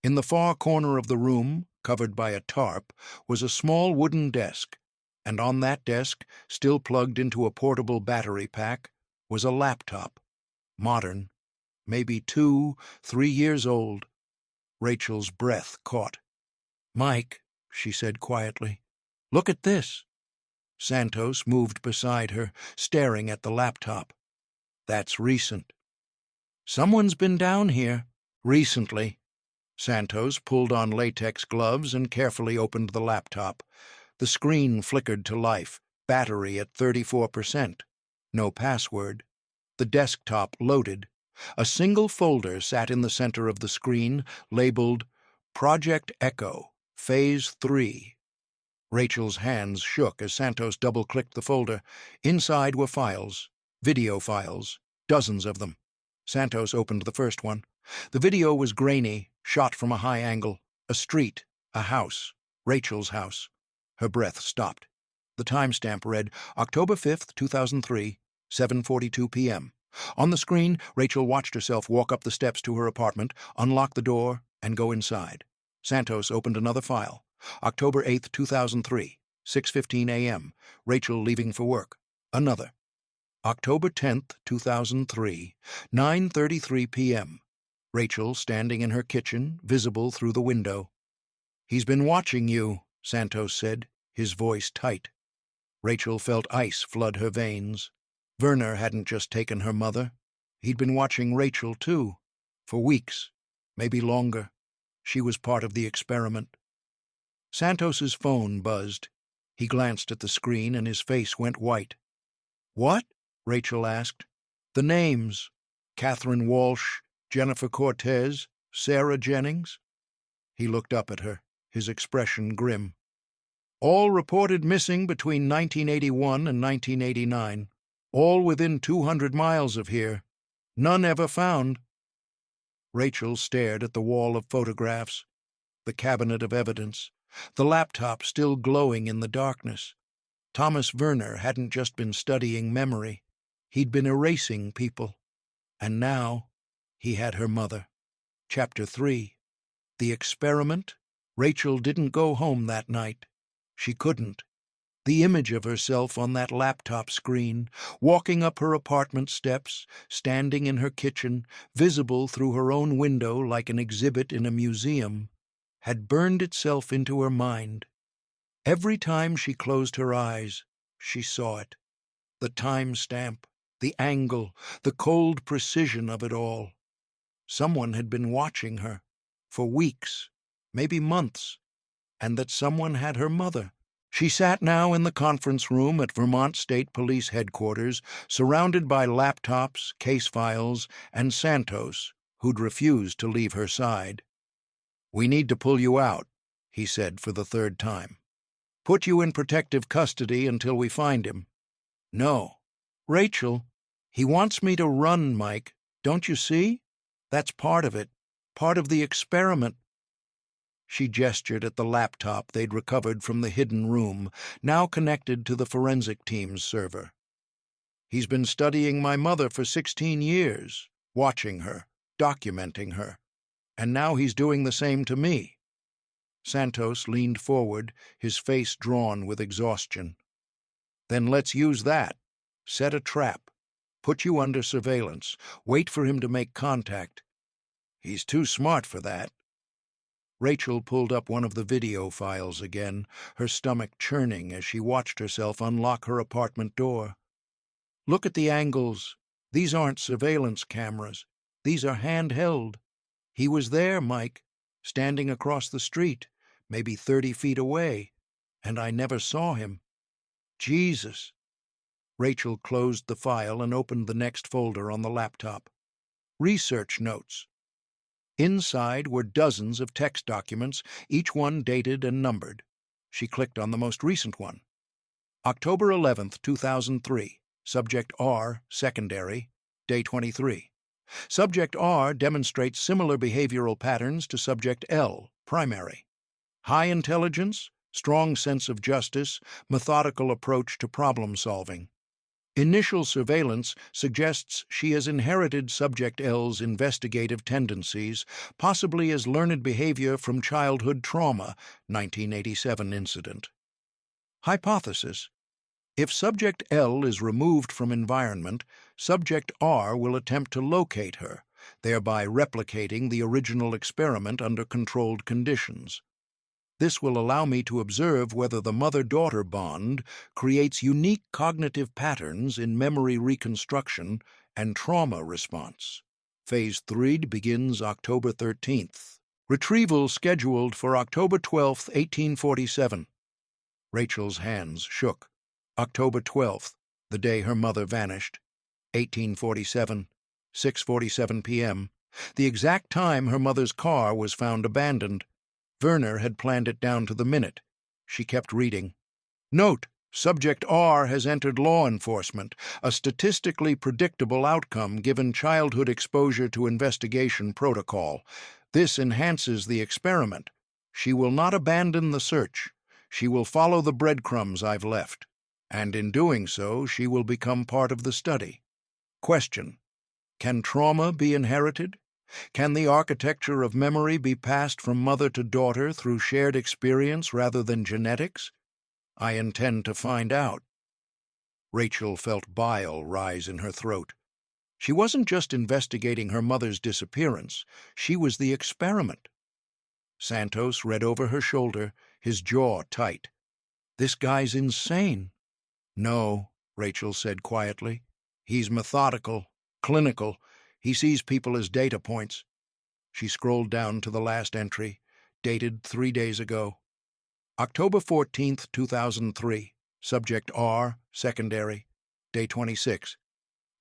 In the far corner of the room, covered by a tarp, was a small wooden desk, and on that desk, still plugged into a portable battery pack, was a laptop. Modern, maybe 2, 3 years old. Rachel's breath caught. "Mike," she said quietly, "look at this." Santos moved beside her, staring at the laptop. "That's recent." "Someone's been down here. Recently." Santos pulled on latex gloves and carefully opened the laptop. The screen flickered to life, battery at 34%. No password. The desktop loaded. A single folder sat in the center of the screen, labeled Project Echo, Phase 3. Rachel's hands shook as Santos double-clicked the folder. Inside were files, video files, dozens of them. Santos opened the first one. The video was grainy, shot from a high angle. A street, a house, Rachel's house. Her breath stopped. The timestamp read October 5th, 2003, 7:42 p.m. On the screen, Rachel watched herself walk up the steps to her apartment, unlock the door, and go inside. Santos opened another file. October 8th, 2003, 6:15 a.m. Rachel leaving for work. Another. October 10th, 2003, 9:33 p.m. Rachel standing in her kitchen, visible through the window. "He's been watching you," Santos said, his voice tight. Rachel felt ice flood her veins. Werner hadn't just taken her mother. He'd been watching Rachel, too. For weeks, maybe longer. She was part of the experiment. Santos's phone buzzed. He glanced at the screen and his face went white. "What?" Rachel asked. "The names. Catherine Walsh, Jennifer Cortez, Sarah Jennings." He looked up at her, his expression grim. "All reported missing between 1981 and 1989. All within 200 miles of here. None ever found." Rachel stared at the wall of photographs, the cabinet of evidence, the laptop still glowing in the darkness. Thomas Werner hadn't just been studying memory. He'd been erasing people. And now he had her mother. Chapter 3. The experiment? Rachel didn't go home that night. She couldn't. The image of herself on that laptop screen, walking up her apartment steps, standing in her kitchen, visible through her own window like an exhibit in a museum, had burned itself into her mind. Every time she closed her eyes, she saw it. The time stamp, the angle, the cold precision of it all. Someone had been watching her, for weeks, maybe months, and that someone had her mother. She sat now in the conference room at Vermont State Police Headquarters, surrounded by laptops, case files, and Santos, who'd refused to leave her side. "We need to pull you out," he said for the third time. "Put you in protective custody until we find him." "No." "Rachel, he wants me to run, Mike. Don't you see? That's part of it. Part of the experiment." She gestured at the laptop they'd recovered from the hidden room, now connected to the forensic team's server. "He's been studying my mother for 16 years, watching her, documenting her. And now he's doing the same to me." Santos leaned forward, his face drawn with exhaustion. "Then let's use that. Set a trap. Put you under surveillance. Wait for him to make contact. He's too smart for that." Rachel pulled up one of the video files again, her stomach churning as she watched herself unlock her apartment door. "Look at the angles. These aren't surveillance cameras. These are handheld. He was there, Mike, standing across the street, maybe 30 feet away. And I never saw him. Jesus. Rachel closed the file and opened the next folder on the laptop. Research notes. Inside were dozens of text documents, each one dated and numbered. She clicked on the most recent one. October 11th, 2003. Subject R, secondary, day 23. Subject R demonstrates similar behavioral patterns to Subject L, primary. High intelligence, strong sense of justice, methodical approach to problem solving. Initial surveillance suggests she has inherited Subject L's investigative tendencies, possibly as learned behavior from childhood trauma, 1987 incident. Hypothesis. If Subject L is removed from environment, Subject R will attempt to locate her, thereby replicating the original experiment under controlled conditions. This will allow me to observe whether the mother-daughter bond creates unique cognitive patterns in memory reconstruction and trauma response. Phase 3 begins October 13th. Retrieval scheduled for October 12, 1847. Rachel's hands shook. October 12th, the day her mother vanished. 1847, 6:47 p.m., the exact time her mother's car was found abandoned. Werner had planned it down to the minute. She kept reading. Note, Subject R has entered law enforcement, a statistically predictable outcome given childhood exposure to investigation protocol. This enhances the experiment. She will not abandon the search. She will follow the breadcrumbs I've left. And in doing so, she will become part of the study. Question. Can trauma be inherited? Can the architecture of memory be passed from mother to daughter through shared experience rather than genetics? I intend to find out. Rachel felt bile rise in her throat. She wasn't just investigating her mother's disappearance. She was the experiment. Santos read over her shoulder, his jaw tight. This guy's insane. No, Rachel said quietly. He's methodical, clinical. He sees people as data points. She scrolled down to the last entry, dated 3 days ago. October 14th, 2003. Subject R, secondary, day 26.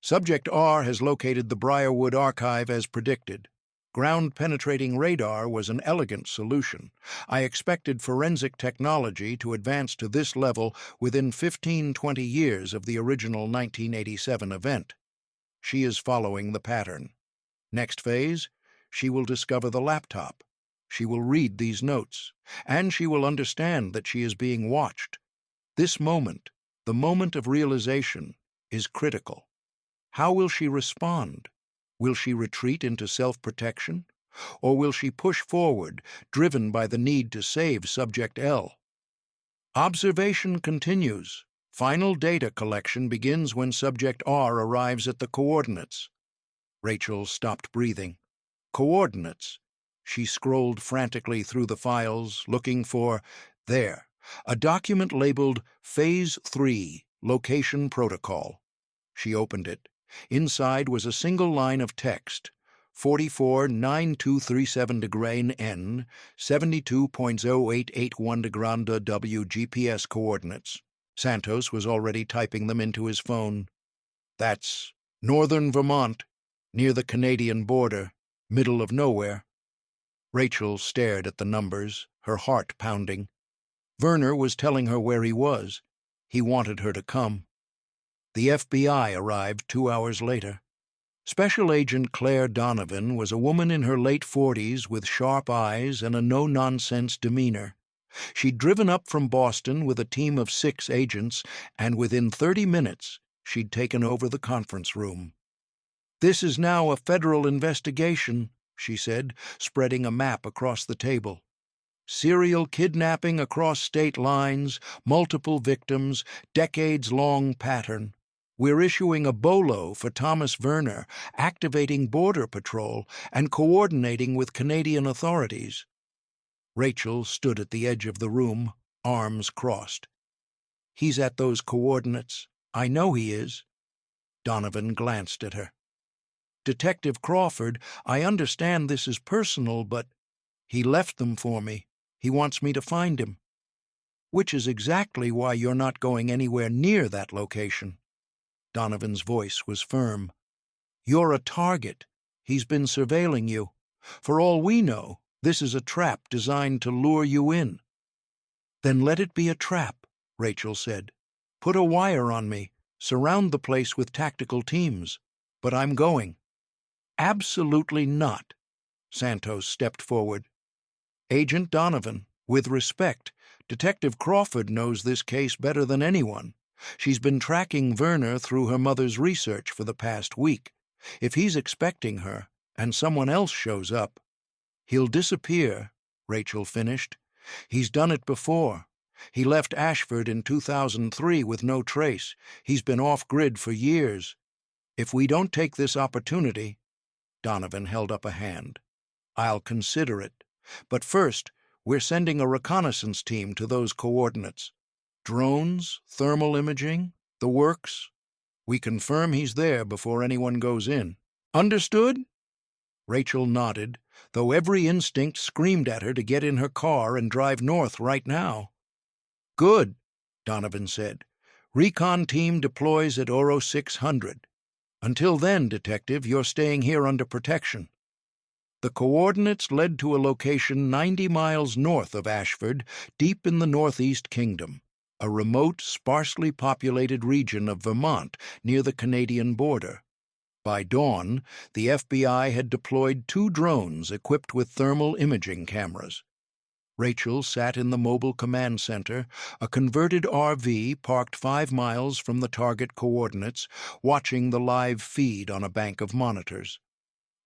Subject R has located the Briarwood archive as predicted. Ground-penetrating radar was an elegant solution. I expected forensic technology to advance to this level within 15-20 years of the original 1987 event. She is following the pattern. Next phase, she will discover the laptop. She will read these notes, and she will understand that she is being watched. This moment, the moment of realization, is critical. How will she respond? Will she retreat into self-protection? Or will she push forward, driven by the need to save Subject L? Observation continues. Final data collection begins when Subject R arrives at the coordinates. Rachel stopped breathing. Coordinates. She scrolled frantically through the files, looking for, there, a document labeled Phase 3, Location Protocol. She opened it. Inside was a single line of text, 449237 degree N, 72.0881 degranda W GPS coordinates. Santos was already typing them into his phone. That's northern Vermont, near the Canadian border, middle of nowhere. Rachel stared at the numbers, her heart pounding. Werner was telling her where he was. He wanted her to come. The FBI arrived 2 hours later. Special Agent Claire Donovan was a woman in her late 40s with sharp eyes and a no-nonsense demeanor. She'd driven up from Boston with a team of 6 agents, and within 30 minutes, she'd taken over the conference room. This is now a federal investigation, she said, spreading a map across the table. Serial kidnapping across state lines, multiple victims, decades-long pattern. We're issuing a BOLO for Thomas Werner, activating Border Patrol, and coordinating with Canadian authorities. Rachel stood at the edge of the room, arms crossed. He's at those coordinates. I know he is. Donovan glanced at her. Detective Crawford, I understand this is personal, but he left them for me. He wants me to find him. Which is exactly why you're not going anywhere near that location. Donovan's voice was firm. You're a target. He's been surveilling you. For all we know, this is a trap designed to lure you in. Then let it be a trap, Rachel said. Put a wire on me. Surround the place with tactical teams. But I'm going. Absolutely not. Santos stepped forward. Agent Donovan, with respect, Detective Crawford knows this case better than anyone. She's been tracking Werner through her mother's research for the past week. If he's expecting her, and someone else shows up, he'll disappear, Rachel finished. He's done it before. He left Ashford in 2003 with no trace. He's been off-grid for years. If we don't take this opportunity— Donovan held up a hand. I'll consider it. But first, we're sending a reconnaissance team to those coordinates. Drones, thermal imaging, the works. We confirm he's there before anyone goes in. Understood? Rachel nodded, though every instinct screamed at her to get in her car and drive north right now. Good, Donovan said. Recon team deploys at Oro 600. Until then, Detective, you're staying here under protection. The coordinates led to a location 90 miles north of Ashford, deep in the Northeast Kingdom, a remote, sparsely populated region of Vermont near the Canadian border. By dawn, the FBI had deployed 2 drones equipped with thermal imaging cameras. Rachel sat in the mobile command center, a converted RV parked 5 miles from the target coordinates, watching the live feed on a bank of monitors.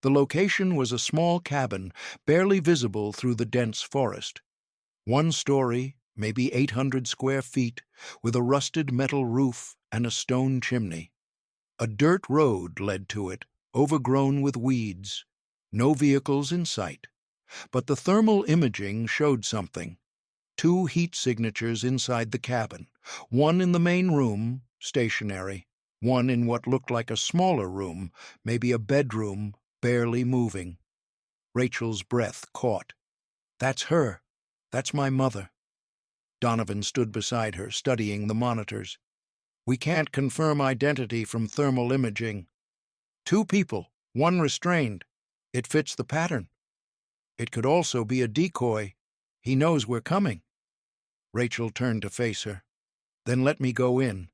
The location was a small cabin, barely visible through the dense forest. 1 story, maybe 800 square feet, with a rusted metal roof and a stone chimney. A dirt road led to it, overgrown with weeds. No vehicles in sight. But the thermal imaging showed something. 2 heat signatures inside the cabin, 1 in the main room, stationary, 1 in what looked like a smaller room, maybe a bedroom, barely moving. Rachel's breath caught. That's her. That's my mother. Donovan stood beside her, studying the monitors. We can't confirm identity from thermal imaging. 2 people, 1 restrained. It fits the pattern. It could also be a decoy. He knows we're coming. Rachel turned to face her. Then let me go in.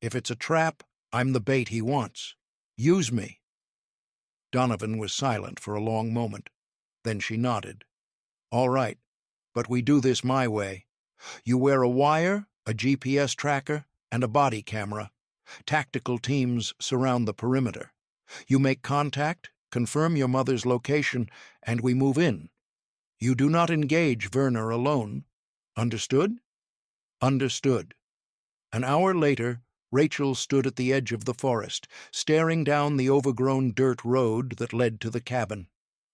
If it's a trap, I'm the bait he wants. Use me. Donovan was silent for a long moment. Then she nodded. All right, but we do this my way. You wear a wire, a GPS tracker, and a body camera. Tactical teams surround the perimeter. You make contact, confirm your mother's location, and we move in. You do not engage Werner alone. Understood? Understood. An hour later, Rachel stood at the edge of the forest, staring down the overgrown dirt road that led to the cabin.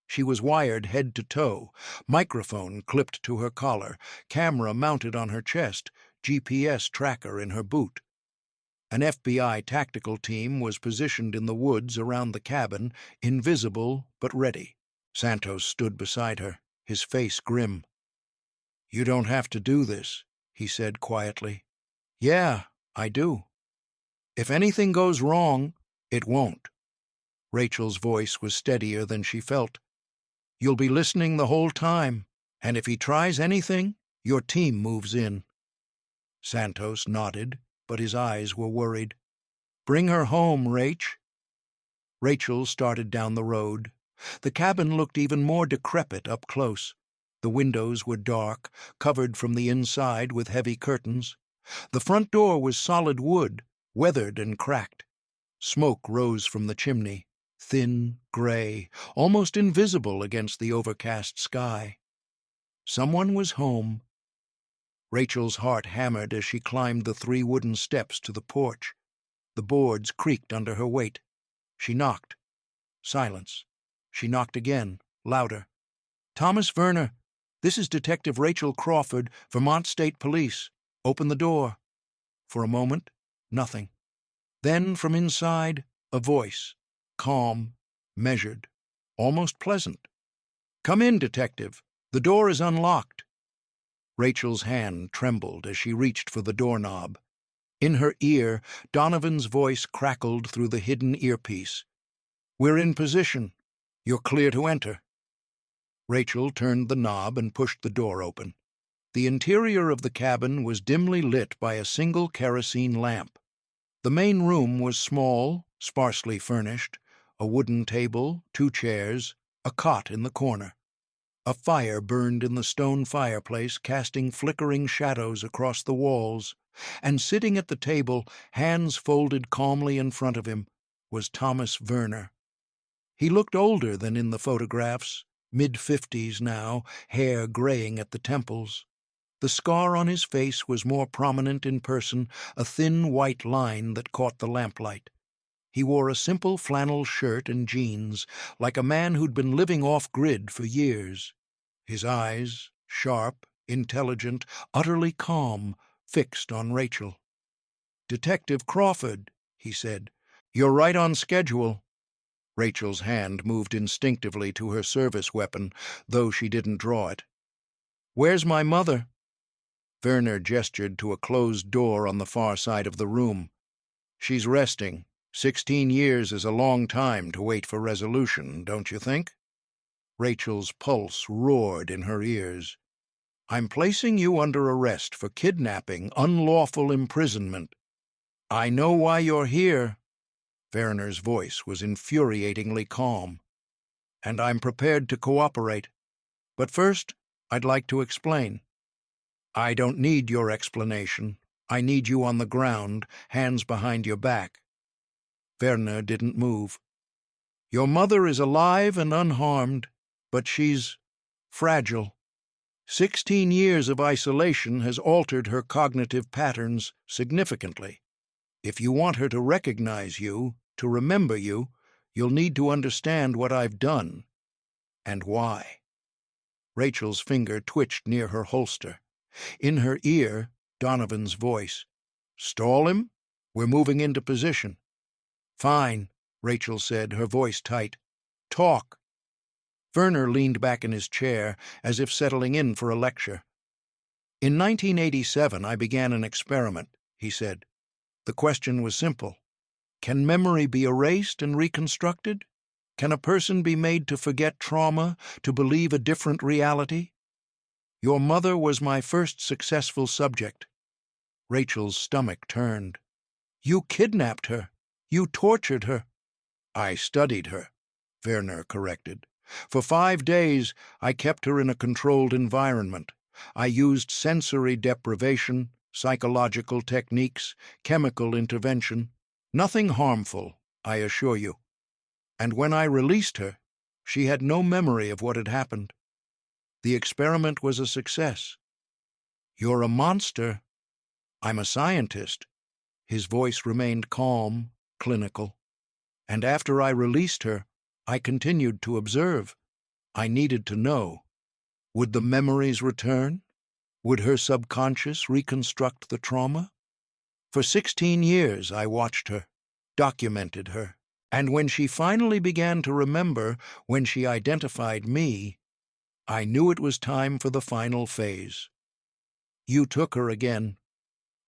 She was wired head to toe, microphone clipped to her collar, camera mounted on her chest, GPS tracker in her boot. An FBI tactical team was positioned in the woods around the cabin, invisible but ready. Santos stood beside her, his face grim. You don't have to do this, he said quietly. Yeah, I do. If anything goes wrong, it won't. Rachel's voice was steadier than she felt. You'll be listening the whole time, and if he tries anything, your team moves in. Santos nodded, but his eyes were worried. Bring her home, Rach. Rachel started down the road. The cabin looked even more decrepit up close. The windows were dark, covered from the inside with heavy curtains. The front door was solid wood, weathered and cracked. Smoke rose from the chimney, thin, gray, almost invisible against the overcast sky. Someone was home. Rachel's heart hammered as she climbed the 3 wooden steps to the porch. The boards creaked under her weight. She knocked. Silence. She knocked again, louder. Thomas Werner, this is Detective Rachel Crawford, Vermont State Police. Open the door. For a moment, nothing. Then, from inside, a voice, calm, measured, almost pleasant. Come in, Detective. The door is unlocked. Rachel's hand trembled as she reached for the doorknob. In her ear, Donovan's voice crackled through the hidden earpiece. "We're in position. You're clear to enter." Rachel turned the knob and pushed the door open. The interior of the cabin was dimly lit by a single kerosene lamp. The main room was small, sparsely furnished, a wooden table, 2 chairs, a cot in the corner. A fire burned in the stone fireplace, casting flickering shadows across the walls, and sitting at the table, hands folded calmly in front of him, was Thomas Verner. He looked older than in the photographs, mid-50s now, hair graying at the temples. The scar on his face was more prominent in person, a thin white line that caught the lamplight. He wore a simple flannel shirt and jeans, like a man who'd been living off-grid for years. His eyes, sharp, intelligent, utterly calm, fixed on Rachel. "Detective Crawford," he said, "you're right on schedule." Rachel's hand moved instinctively to her service weapon, though she didn't draw it. "Where's my mother?" Verner gestured to a closed door on the far side of the room. "She's resting. 16 years is a long time to wait for resolution, don't you think?" Rachel's pulse roared in her ears. "I'm placing you under arrest for kidnapping, unlawful imprisonment." "I know why you're here." Verner's voice was infuriatingly calm. "And I'm prepared to cooperate. But first, I'd like to explain." "I don't need your explanation. I need you on the ground, hands behind your back." Verner didn't move. "Your mother is alive and unharmed, but she's fragile. 16 years of isolation has altered her cognitive patterns significantly. If you want her to recognize you, to remember you, you'll need to understand what I've done, and why." Rachel's finger twitched near her holster. In her ear, Donovan's voice. "Stall him? We're moving into position." "Fine," Rachel said, her voice tight. "Talk." Verner leaned back in his chair, as if settling in for a lecture. "In 1987, I began an experiment," he said. "The question was simple. Can memory be erased and reconstructed? Can a person be made to forget trauma, to believe a different reality? Your mother was my first successful subject." Rachel's stomach turned. "You kidnapped her. You tortured her." "I studied her," Verner corrected. "For 5 days, I kept her in a controlled environment. I used sensory deprivation, psychological techniques, chemical intervention. Nothing harmful, I assure you. And when I released her, she had no memory of what had happened. The experiment was a success." "You're a monster." "I'm a scientist." His voice remained calm, clinical. "And after I released her, I continued to observe. I needed to know. Would the memories return? Would her subconscious reconstruct the trauma? For 16 years I watched her, documented her, and when she finally began to remember, when she identified me, I knew it was time for the final phase." "You took her again."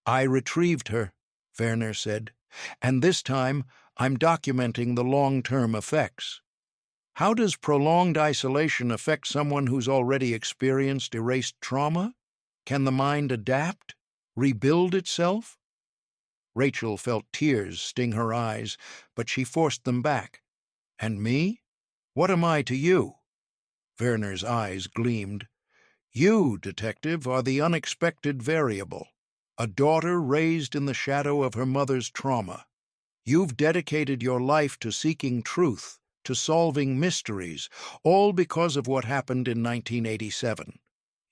"I retrieved her," Verner said, "and this time I'm documenting the long-term effects. How does prolonged isolation affect someone who's already experienced erased trauma? Can the mind adapt, rebuild itself?" Rachel felt tears sting her eyes, but she forced them back. "And me? What am I to you?" Verner's eyes gleamed. "You, detective, are the unexpected variable, a daughter raised in the shadow of her mother's trauma. You've dedicated your life to seeking truth, to solving mysteries, all because of what happened in 1987.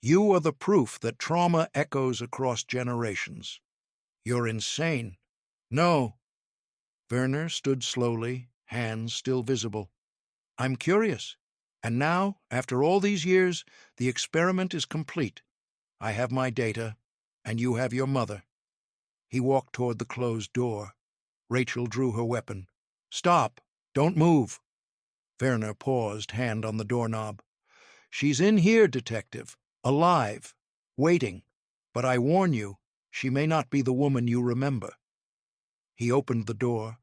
You are the proof that trauma echoes across generations." "You're insane." "No." Verner stood slowly, hands still visible. "I'm curious. And now, after all these years, the experiment is complete. I have my data, and you have your mother." He walked toward the closed door. Rachel drew her weapon. "Stop! Don't move!" Verner paused, hand on the doorknob. "She's in here, detective. Alive. waiting. But I warn you, she may not be the woman you remember." He opened the door.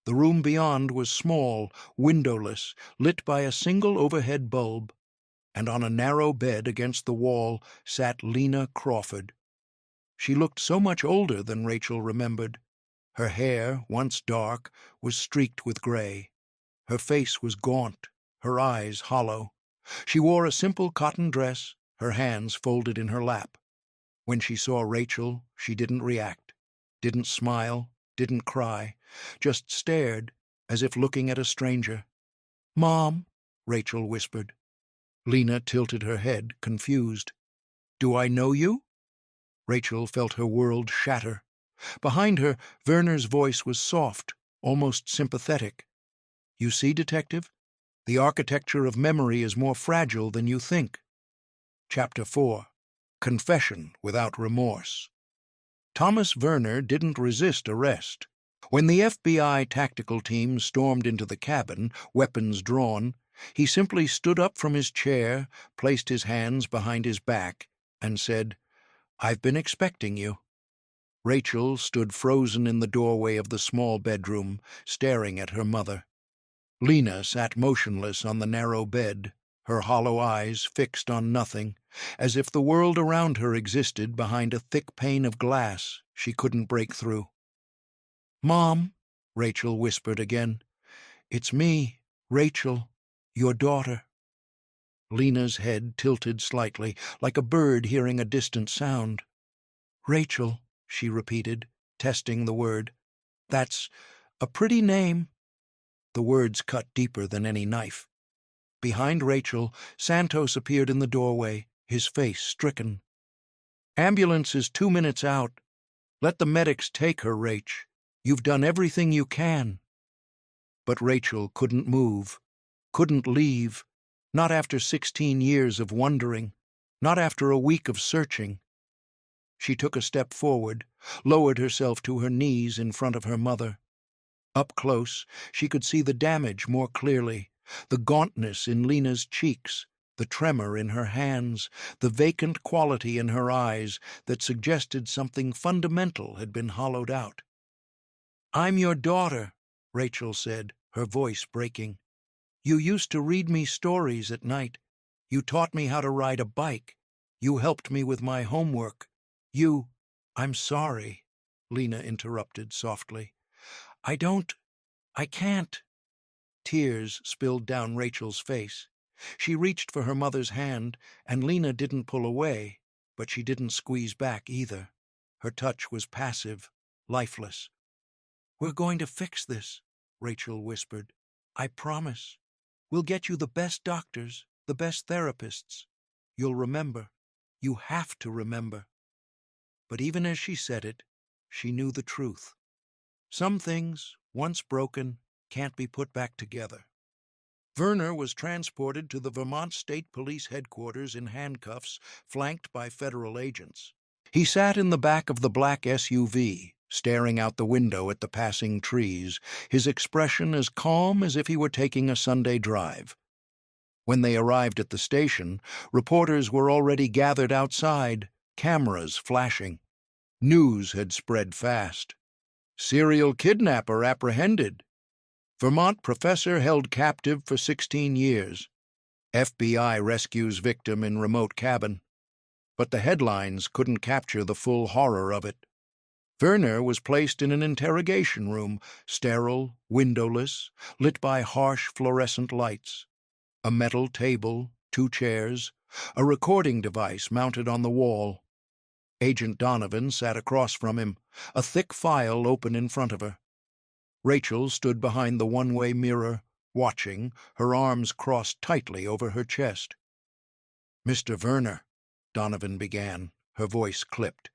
The room beyond was small, windowless, lit by a single overhead bulb, and on a narrow bed against the wall sat Lena Crawford. She looked so much older than Rachel remembered. Her hair, once dark, was streaked with gray. Her face was gaunt, her eyes hollow. She wore a simple cotton dress, her hands folded in her lap. When she saw Rachel, she didn't react, didn't smile, didn't cry, just stared as if looking at a stranger. "Mom," Rachel whispered. Lena tilted her head, confused. "Do I know you?" Rachel felt her world shatter. Behind her, Werner's voice was soft, almost sympathetic. "You see, Detective, the architecture of memory is more fragile than you think." Chapter 4. Confession Without Remorse. Thomas Werner didn't resist arrest. When the FBI tactical team stormed into the cabin, weapons drawn, he simply stood up from his chair, placed his hands behind his back, and said, "I've been expecting you." Rachel stood frozen in the doorway of the small bedroom, staring at her mother. Lena sat motionless on the narrow bed, her hollow eyes fixed on nothing, as if the world around her existed behind a thick pane of glass she couldn't break through. "Mom," Rachel whispered again. "It's me, Rachel, your daughter." Lena's head tilted slightly, like a bird hearing a distant sound. "Rachel," she repeated, testing the word. "That's a pretty name." The words cut deeper than any knife. Behind Rachel, Santos appeared in the doorway, his face stricken. "Ambulance is 2 minutes out. Let the medics take her, Rach. You've done everything you can." But Rachel couldn't move, couldn't leave, not after 16 years of wondering, not after a week of searching. She took a step forward, lowered herself to her knees in front of her mother. Up close, she could see the damage more clearly, the gauntness in Lena's cheeks, the tremor in her hands, the vacant quality in her eyes that suggested something fundamental had been hollowed out. "I'm your daughter," Rachel said, her voice breaking. "You used to read me stories at night. You taught me how to ride a bike. You helped me with my homework. You—" "I'm sorry," Lena interrupted softly. I can't." Tears spilled down Rachel's face. She reached for her mother's hand, and Lena didn't pull away, but she didn't squeeze back either. Her touch was passive, lifeless. "We're going to fix this," Rachel whispered. "I promise. We'll get you the best doctors, the best therapists. You'll remember. You have to remember." But even as she said it, she knew the truth. Some things, once broken, can't be put back together. Werner was transported to the Vermont State Police headquarters in handcuffs, flanked by federal agents. He sat in the back of the black SUV, staring out the window at the passing trees, his expression as calm as if he were taking a Sunday drive. When they arrived at the station, reporters were already gathered outside, cameras flashing. News had spread fast. "Serial kidnapper apprehended. Vermont professor held captive for 16 years. FBI rescues victim in remote cabin." But the headlines couldn't capture the full horror of it. Werner was placed in an interrogation room, sterile, windowless, lit by harsh fluorescent lights. A metal table, 2 chairs, a recording device mounted on the wall. Agent Donovan sat across from him, a thick file open in front of her. Rachel stood behind the one-way mirror, watching, her arms crossed tightly over her chest. "Mr. Werner," Donovan began, her voice clipped,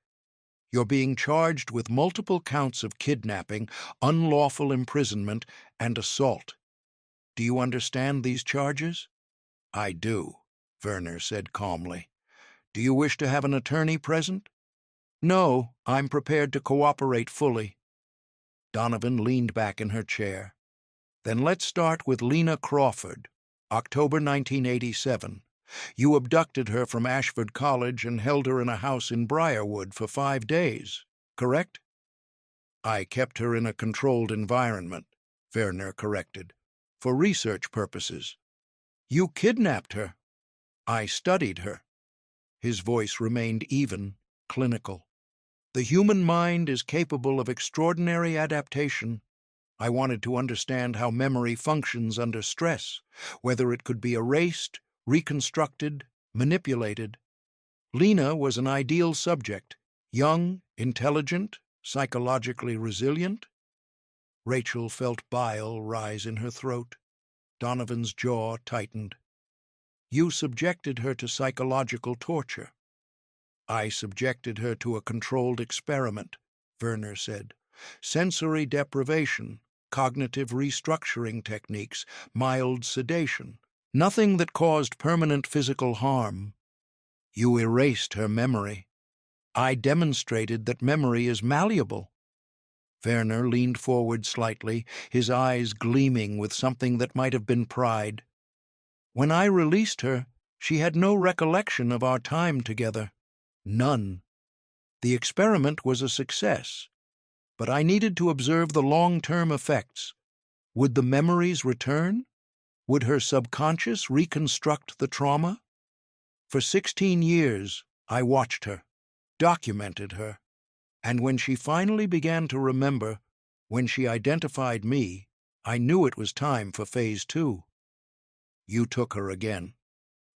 "you're being charged with multiple counts of kidnapping, unlawful imprisonment, and assault. Do you understand these charges?" "I do," Werner said calmly. "Do you wish to have an attorney present?" "No, I'm prepared to cooperate fully." Donovan leaned back in her chair. "Then let's start with Lena Crawford, October 1987, You abducted her from Ashford College and held her in a house in Briarwood for 5 days, correct? I kept her in a controlled environment, Werner corrected, for research purposes. You kidnapped her. I studied her. His voice remained even, clinical. The human mind is capable of extraordinary adaptation. I wanted to understand how memory functions under stress, whether it could be erased, reconstructed, manipulated. Lena was an ideal subject, young, intelligent, psychologically resilient. Rachel felt bile rise in her throat. Donovan's jaw tightened. You subjected her to psychological torture. I subjected her to a controlled experiment, Werner said. Sensory deprivation, cognitive restructuring techniques, mild sedation. Nothing that caused permanent physical harm. You erased her memory. I demonstrated that memory is malleable. Werner leaned forward slightly, his eyes gleaming with something that might have been pride. When I released her, she had no recollection of our time together. None. The experiment was a success, but I needed to observe the long-term effects. Would the memories return? Would her subconscious reconstruct the trauma? For 16 years, I watched her, documented her, and when she finally began to remember, when she identified me, I knew it was time for Phase 2. You took her again.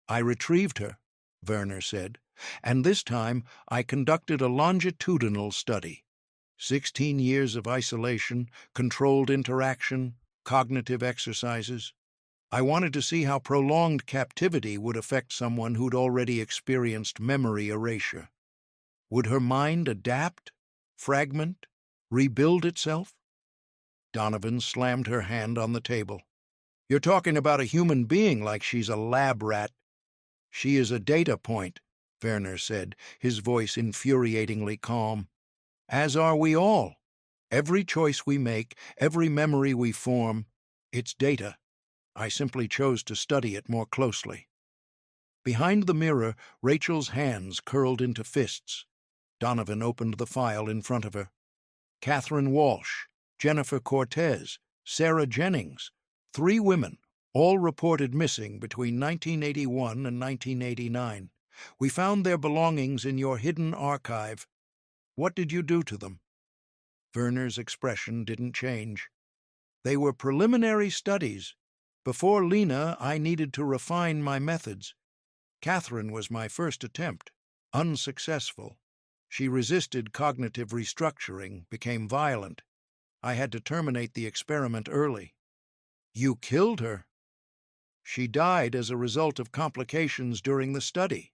I retrieved her, Werner said, and this time I conducted a longitudinal study. 16 years of isolation, controlled interaction, cognitive exercises. I wanted to see how prolonged captivity would affect someone who'd already experienced memory erasure. Would her mind adapt, fragment, rebuild itself? Donovan slammed her hand on the table. You're talking about a human being like she's a lab rat. She is a data point, Werner said, his voice infuriatingly calm. As are we all. Every choice we make, every memory we form, it's data. I simply chose to study it more closely. Behind the mirror, Rachel's hands curled into fists. Donovan opened the file in front of her. Catherine Walsh, Jennifer Cortez, Sarah Jennings, 3 women, all reported missing between 1981 and 1989. We found their belongings in your hidden archive. What did you do to them? Werner's expression didn't change. They were preliminary studies. Before Lena, I needed to refine my methods. Catherine was my first attempt, unsuccessful. She resisted cognitive restructuring, became violent. I had to terminate the experiment early. You killed her. She died as a result of complications during the study,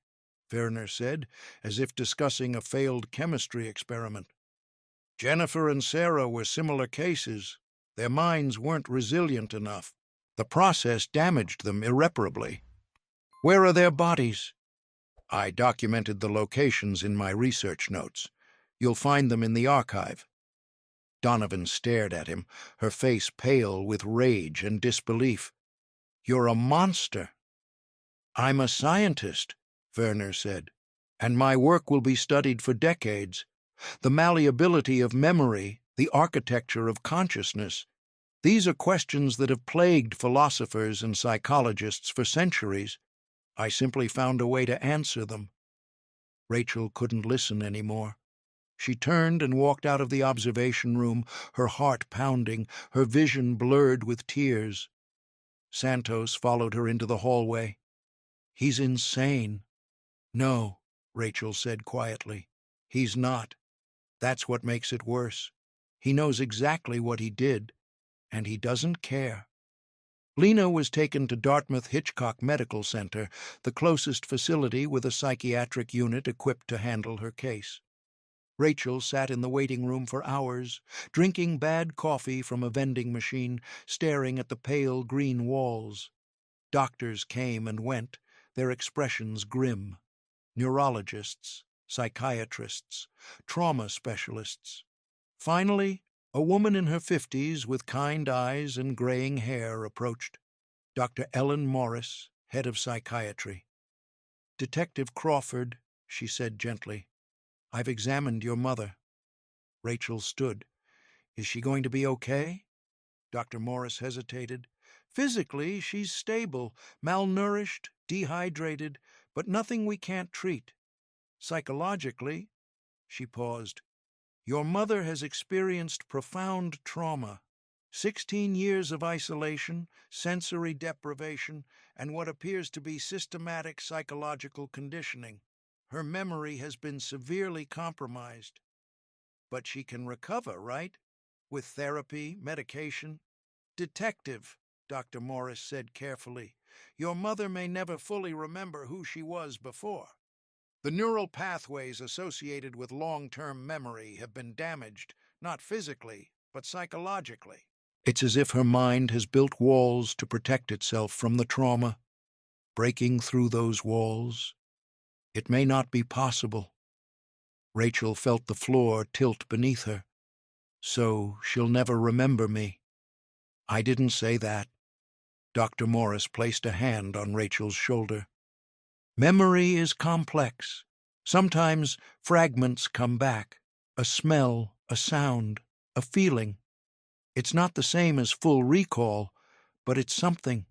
Werner said, as if discussing a failed chemistry experiment. Jennifer and Sarah were similar cases. Their minds weren't resilient enough. The process damaged them irreparably. Where are their bodies? I documented the locations in my research notes. You'll find them in the archive. Donovan stared at him, her face pale with rage and disbelief. You're a monster. I'm a scientist, Werner said, and my work will be studied for decades. The malleability of memory, the architecture of consciousness. These are questions that have plagued philosophers and psychologists for centuries. I simply found a way to answer them. Rachel couldn't listen anymore. She turned and walked out of the observation room, her heart pounding, her vision blurred with tears. Santos followed her into the hallway. He's insane. No, Rachel said quietly. He's not. That's what makes it worse. He knows exactly what he did, and he doesn't care. Lena was taken to Dartmouth Hitchcock Medical Center, the closest facility with a psychiatric unit equipped to handle her case. Rachel sat in the waiting room for hours, drinking bad coffee from a vending machine, staring at the pale green walls. Doctors came and went, their expressions grim. Neurologists, psychiatrists, trauma specialists. Finally, a woman in her 50s with kind eyes and graying hair approached. Dr. Ellen Morris, head of psychiatry. Detective Crawford, she said gently, I've examined your mother. Rachel stood. Is she going to be okay? Dr. Morris hesitated. Physically, she's stable, malnourished, dehydrated, but nothing we can't treat. Psychologically, she paused, your mother has experienced profound trauma. 16 years of isolation, sensory deprivation, and what appears to be systematic psychological conditioning. Her memory has been severely compromised. But she can recover, right? With therapy, medication. Detective, Dr. Morris said carefully, your mother may never fully remember who she was before. The neural pathways associated with long-term memory have been damaged, not physically, but psychologically. It's as if her mind has built walls to protect itself from the trauma. Breaking through those walls, it may not be possible. Rachel felt the floor tilt beneath her. So she'll never remember me. I didn't say that. Dr. Morris placed a hand on Rachel's shoulder. Memory is complex. Sometimes fragments come back. A smell, a sound, a feeling. It's not the same as full recall, but it's something.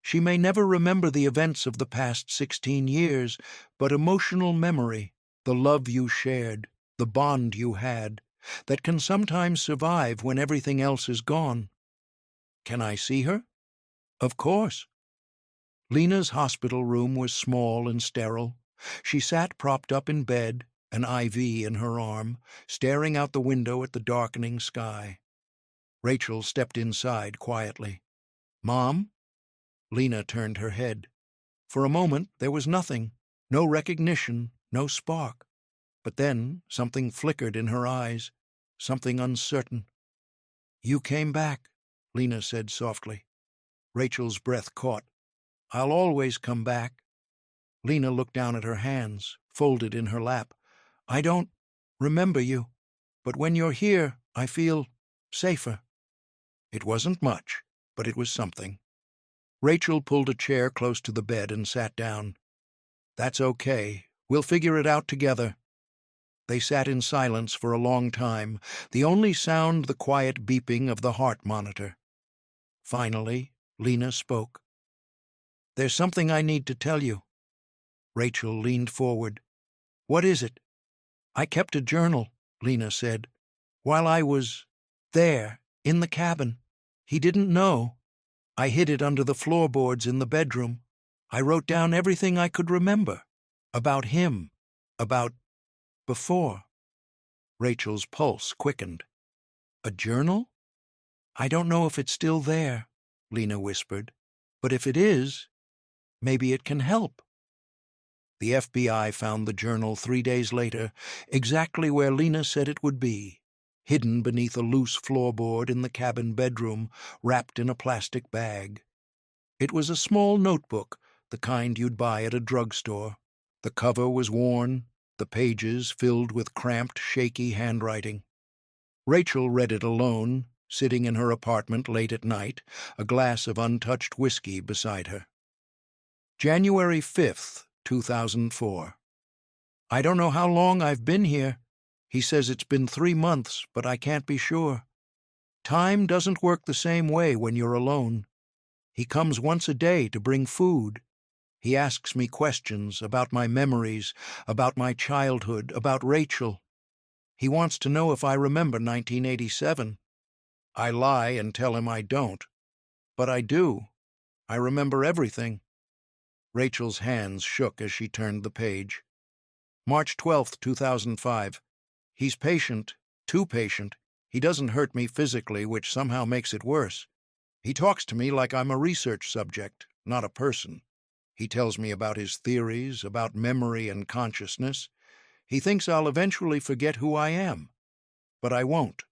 She may never remember the events of the past 16 years, but emotional memory, the love you shared, the bond you had, that can sometimes survive when everything else is gone. Can I see her? Of course. Lena's hospital room was small and sterile. She sat propped up in bed, an IV in her arm, staring out the window at the darkening sky. Rachel stepped inside quietly. Mom? Lena turned her head. For a moment there was nothing, no recognition, no spark. But then something flickered in her eyes, something uncertain. You came back, Lena said softly. Rachel's breath caught. I'll always come back. Lena looked down at her hands, folded in her lap. I don't remember you, but when you're here, I feel safer. It wasn't much, but it was something. Rachel pulled a chair close to the bed and sat down. That's okay. We'll figure it out together. They sat in silence for a long time, the only sound the quiet beeping of the heart monitor. Finally, Lena spoke. There's something I need to tell you. Rachel leaned forward. What is it? I kept a journal, Lena said, while I was there, in the cabin. He didn't know. I hid it under the floorboards in the bedroom. I wrote down everything I could remember. About him. About before. Rachel's pulse quickened. A journal? I don't know if it's still there, Lena whispered. But if it is, maybe it can help. The FBI found the journal 3 days later, exactly where Lena said it would be, hidden beneath a loose floorboard in the cabin bedroom, wrapped in a plastic bag. It was a small notebook, the kind you'd buy at a drugstore. The cover was worn, the pages filled with cramped, shaky handwriting. Rachel read it alone, sitting in her apartment late at night, a glass of untouched whiskey beside her. January 5th, 2004. I don't know how long I've been here. He says it's been 3 months, but I can't be sure. Time doesn't work the same way when you're alone. He comes once a day to bring food. He asks me questions about my memories, about my childhood, about Rachel. He wants to know if I remember 1987. I lie and tell him I don't. But I do. I remember everything. Rachel's hands shook as she turned the page. March 12th, 2005. He's patient, too patient. He doesn't hurt me physically, which somehow makes it worse. He talks to me like I'm a research subject, not a person. He tells me about his theories, about memory and consciousness. He thinks I'll eventually forget who I am. But I won't.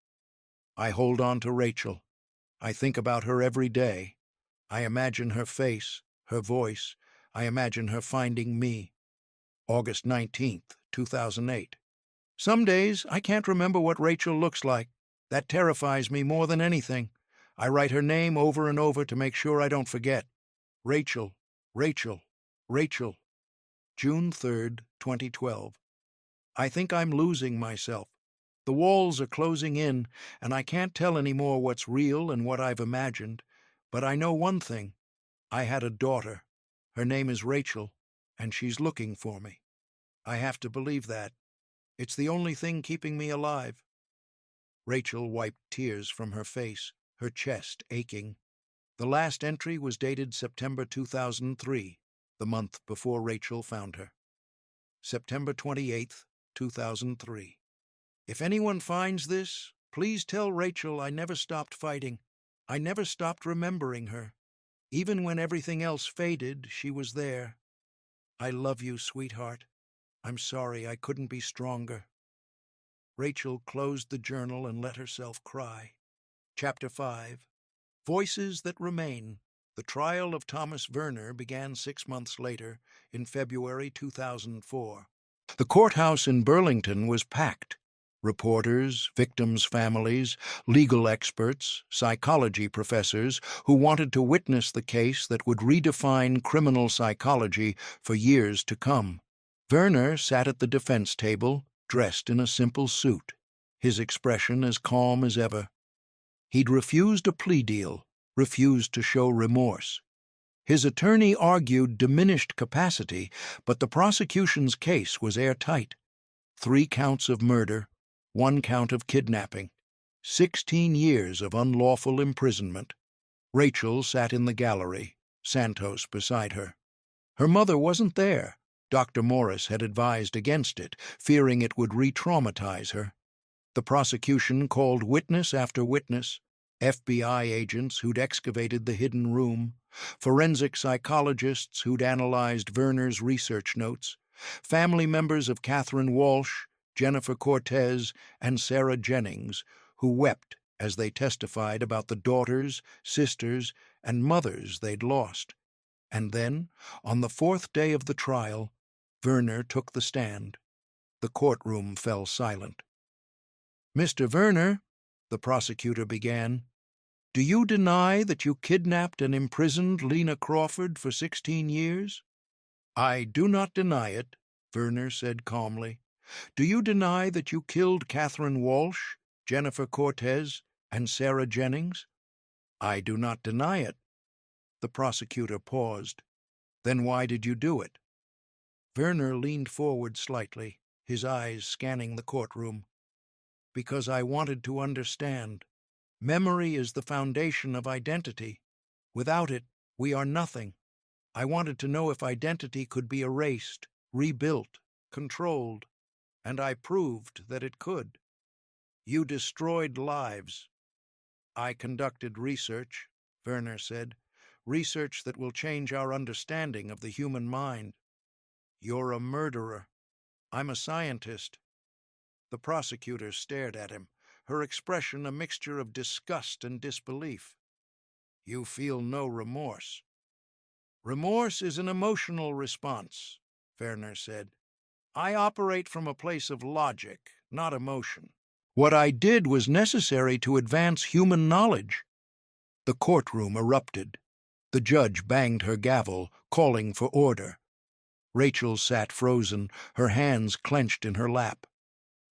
I hold on to Rachel. I think about her every day. I imagine her face, her voice. I imagine her finding me. August 19th, 2008. Some days I can't remember what Rachel looks like. That terrifies me more than anything. I write her name over and over to make sure I don't forget. Rachel, Rachel, Rachel. June 3rd, 2012. I think I'm losing myself. The walls are closing in, and I can't tell anymore what's real and what I've imagined. But I know one thing. I had a daughter. Her name is Rachel, and she's looking for me. I have to believe that. It's the only thing keeping me alive. Rachel wiped tears from her face, her chest aching. The last entry was dated September 2003, the month before Rachel found her. September 28th, 2003. If anyone finds this, please tell Rachel I never stopped fighting. I never stopped remembering her. Even when everything else faded, she was there. I love you, sweetheart. I'm sorry I couldn't be stronger. Rachel closed the journal and let herself cry. Chapter 5. Voices that Remain. The trial of Thomas Werner began 6 months later, in February 2004. The courthouse in Burlington was packed. Reporters, victims' families, legal experts, psychology professors who wanted to witness the case that would redefine criminal psychology for years to come. Werner sat at the defense table, dressed in a simple suit, his expression as calm as ever. He'd refused a plea deal, refused to show remorse. His attorney argued diminished capacity, but the prosecution's case was airtight. 3 counts of murder, 1 count of kidnapping, 16 years of unlawful imprisonment. Rachel sat in the gallery, Santos beside her. Her mother wasn't there. Dr. Morris had advised against it, fearing it would re-traumatize her. The prosecution called witness after witness, FBI agents who'd excavated the hidden room, forensic psychologists who'd analyzed Werner's research notes, family members of Catherine Walsh, Jennifer Cortez, and Sarah Jennings, who wept as they testified about the daughters, sisters, and mothers they'd lost. And then, on the 4th day of the trial, Werner took the stand. The courtroom fell silent. "Mr. Werner," the prosecutor began, "do you deny that you kidnapped and imprisoned Lena Crawford for 16 years? "I do not deny it," Werner said calmly. "Do you deny that you killed Catherine Walsh, Jennifer Cortez, and Sarah Jennings?" "I do not deny it." The prosecutor paused. "Then why did you do it?" Werner leaned forward slightly, his eyes scanning the courtroom. "Because I wanted to understand. Memory is the foundation of identity. Without it, we are nothing. I wanted to know if identity could be erased, rebuilt, controlled, and I proved that it could. You destroyed lives." "I conducted research," Werner said, "research that will change our understanding of the human mind." "You're a murderer." "I'm a scientist." The prosecutor stared at him, her expression a mixture of disgust and disbelief. "You feel no remorse." "Remorse is an emotional response," Werner said. "I operate from a place of logic, not emotion. What I did was necessary to advance human knowledge." The courtroom erupted. The judge banged her gavel, calling for order. Rachel sat frozen, her hands clenched in her lap.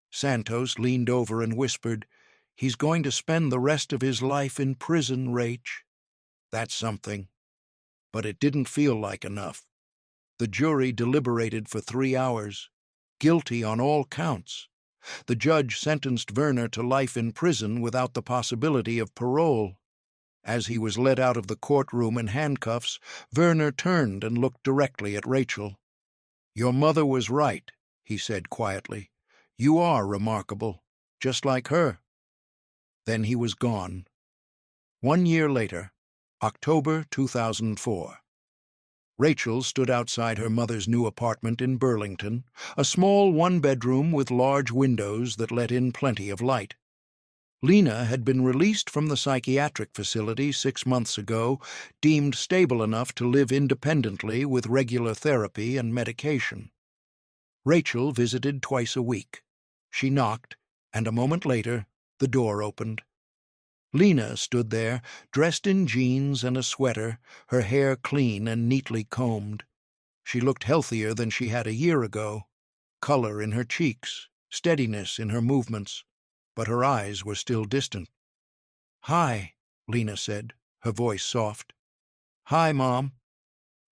Santos leaned over and whispered, "He's going to spend the rest of his life in prison, Rach." "That's something." But it didn't feel like enough. The jury deliberated for 3 hours. Guilty on all counts. The judge sentenced Werner to life in prison without the possibility of parole. As he was led out of the courtroom in handcuffs, Werner turned and looked directly at Rachel. "Your mother was right," he said quietly. "You are remarkable, just like her." Then he was gone. 1 year later, October 2004. Rachel stood outside her mother's new apartment in Burlington, a small 1-bedroom with large windows that let in plenty of light. Lena had been released from the psychiatric facility 6 months ago, deemed stable enough to live independently with regular therapy and medication. Rachel visited twice a week. She knocked, and a moment later, the door opened. Lena stood there, dressed in jeans and a sweater, her hair clean and neatly combed. She looked healthier than she had a year ago, color in her cheeks, steadiness in her movements, but her eyes were still distant. "Hi," Lena said, her voice soft. "Hi, Mom."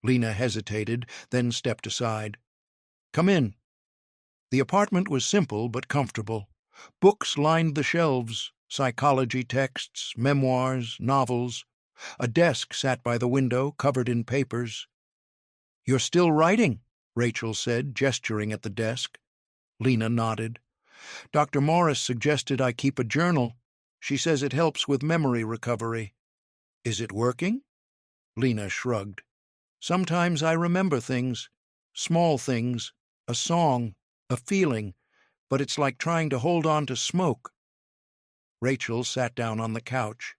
Lena hesitated, then stepped aside. "Come in." The apartment was simple but comfortable. Books lined the shelves, psychology texts, memoirs, novels. A desk sat by the window, covered in papers. "You're still writing," Rachel said, gesturing at the desk. Lena nodded. "Dr. Morris suggested I keep a journal. She says it helps with memory recovery." "Is it working?" Lena shrugged. "Sometimes I remember things, small things, a song, a feeling, but it's like trying to hold on to smoke." Rachel sat down on the couch.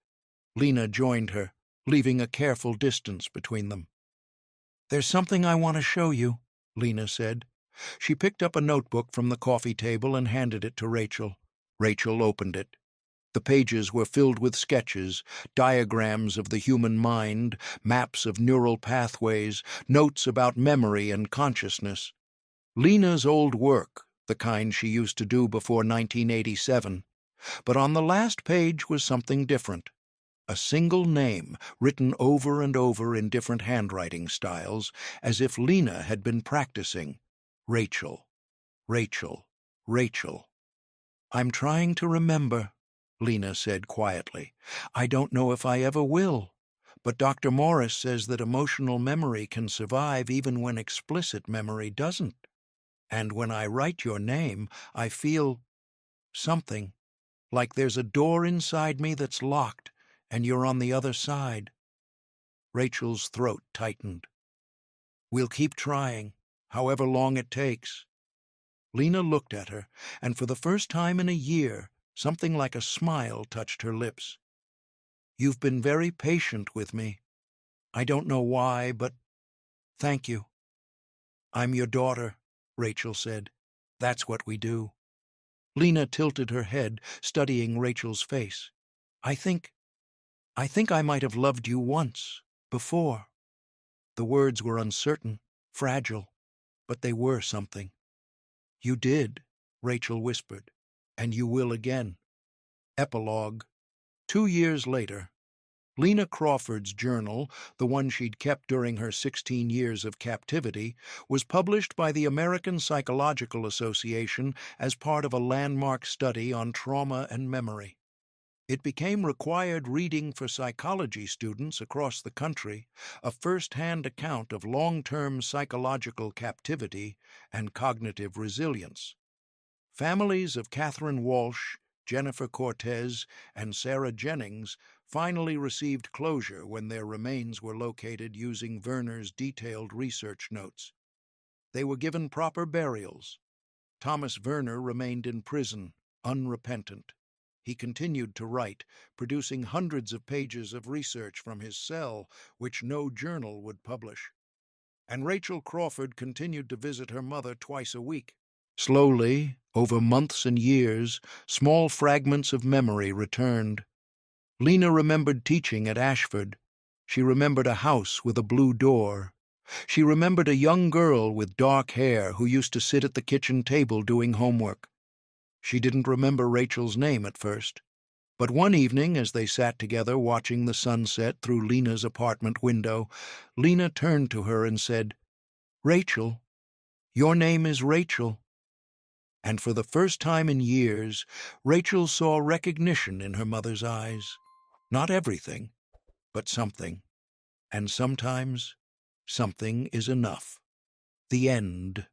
Lena joined her, leaving a careful distance between them. "There's something I want to show you," Lena said. She picked up a notebook from the coffee table and handed it to Rachel. Rachel opened it. The pages were filled with sketches, diagrams of the human mind, maps of neural pathways, notes about memory and consciousness. Lena's old work, the kind she used to do before 1987. But on the last page was something different. A single name, written over and over in different handwriting styles, as if Lena had been practicing. Rachel, Rachel, Rachel. "I'm trying to remember," Lena said quietly. "I don't know if I ever will. But Dr. Morris says that emotional memory can survive even when explicit memory doesn't. And when I write your name, I feel something, like there's a door inside me that's locked, and you're on the other side." Rachel's throat tightened. "We'll keep trying, however long it takes." Lena looked at her, and for the first time in a year, something like a smile touched her lips. "You've been very patient with me. I don't know why, but thank you." "I'm your daughter," Rachel said. "That's what we do." Lena tilted her head, studying Rachel's face. I think I might have loved you once, before." The words were uncertain, fragile, but they were something. "You did," Rachel whispered, "and you will again." Epilogue. 2 years later. Lena Crawford's journal, the one she'd kept during her 16 years of captivity, was published by the American Psychological Association as part of a landmark study on trauma and memory. It became required reading for psychology students across the country, a first-hand account of long-term psychological captivity and cognitive resilience. Families of Catherine Walsh, Jennifer Cortez, and Sarah Jennings finally received closure when their remains were located using Werner's detailed research notes. They were given proper burials. Thomas Werner remained in prison, unrepentant. He continued to write, producing hundreds of pages of research from his cell, which no journal would publish. And Rachel Crawford continued to visit her mother twice a week. Slowly, over months and years, small fragments of memory returned. Lena remembered teaching at Ashford. She remembered a house with a blue door. She remembered a young girl with dark hair who used to sit at the kitchen table doing homework. She didn't remember Rachel's name at first. But one evening, as they sat together watching the sunset through Lena's apartment window, Lena turned to her and said, "Rachel, your name is Rachel." And for the first time in years, Rachel saw recognition in her mother's eyes. Not everything, but something. And sometimes, something is enough. The end.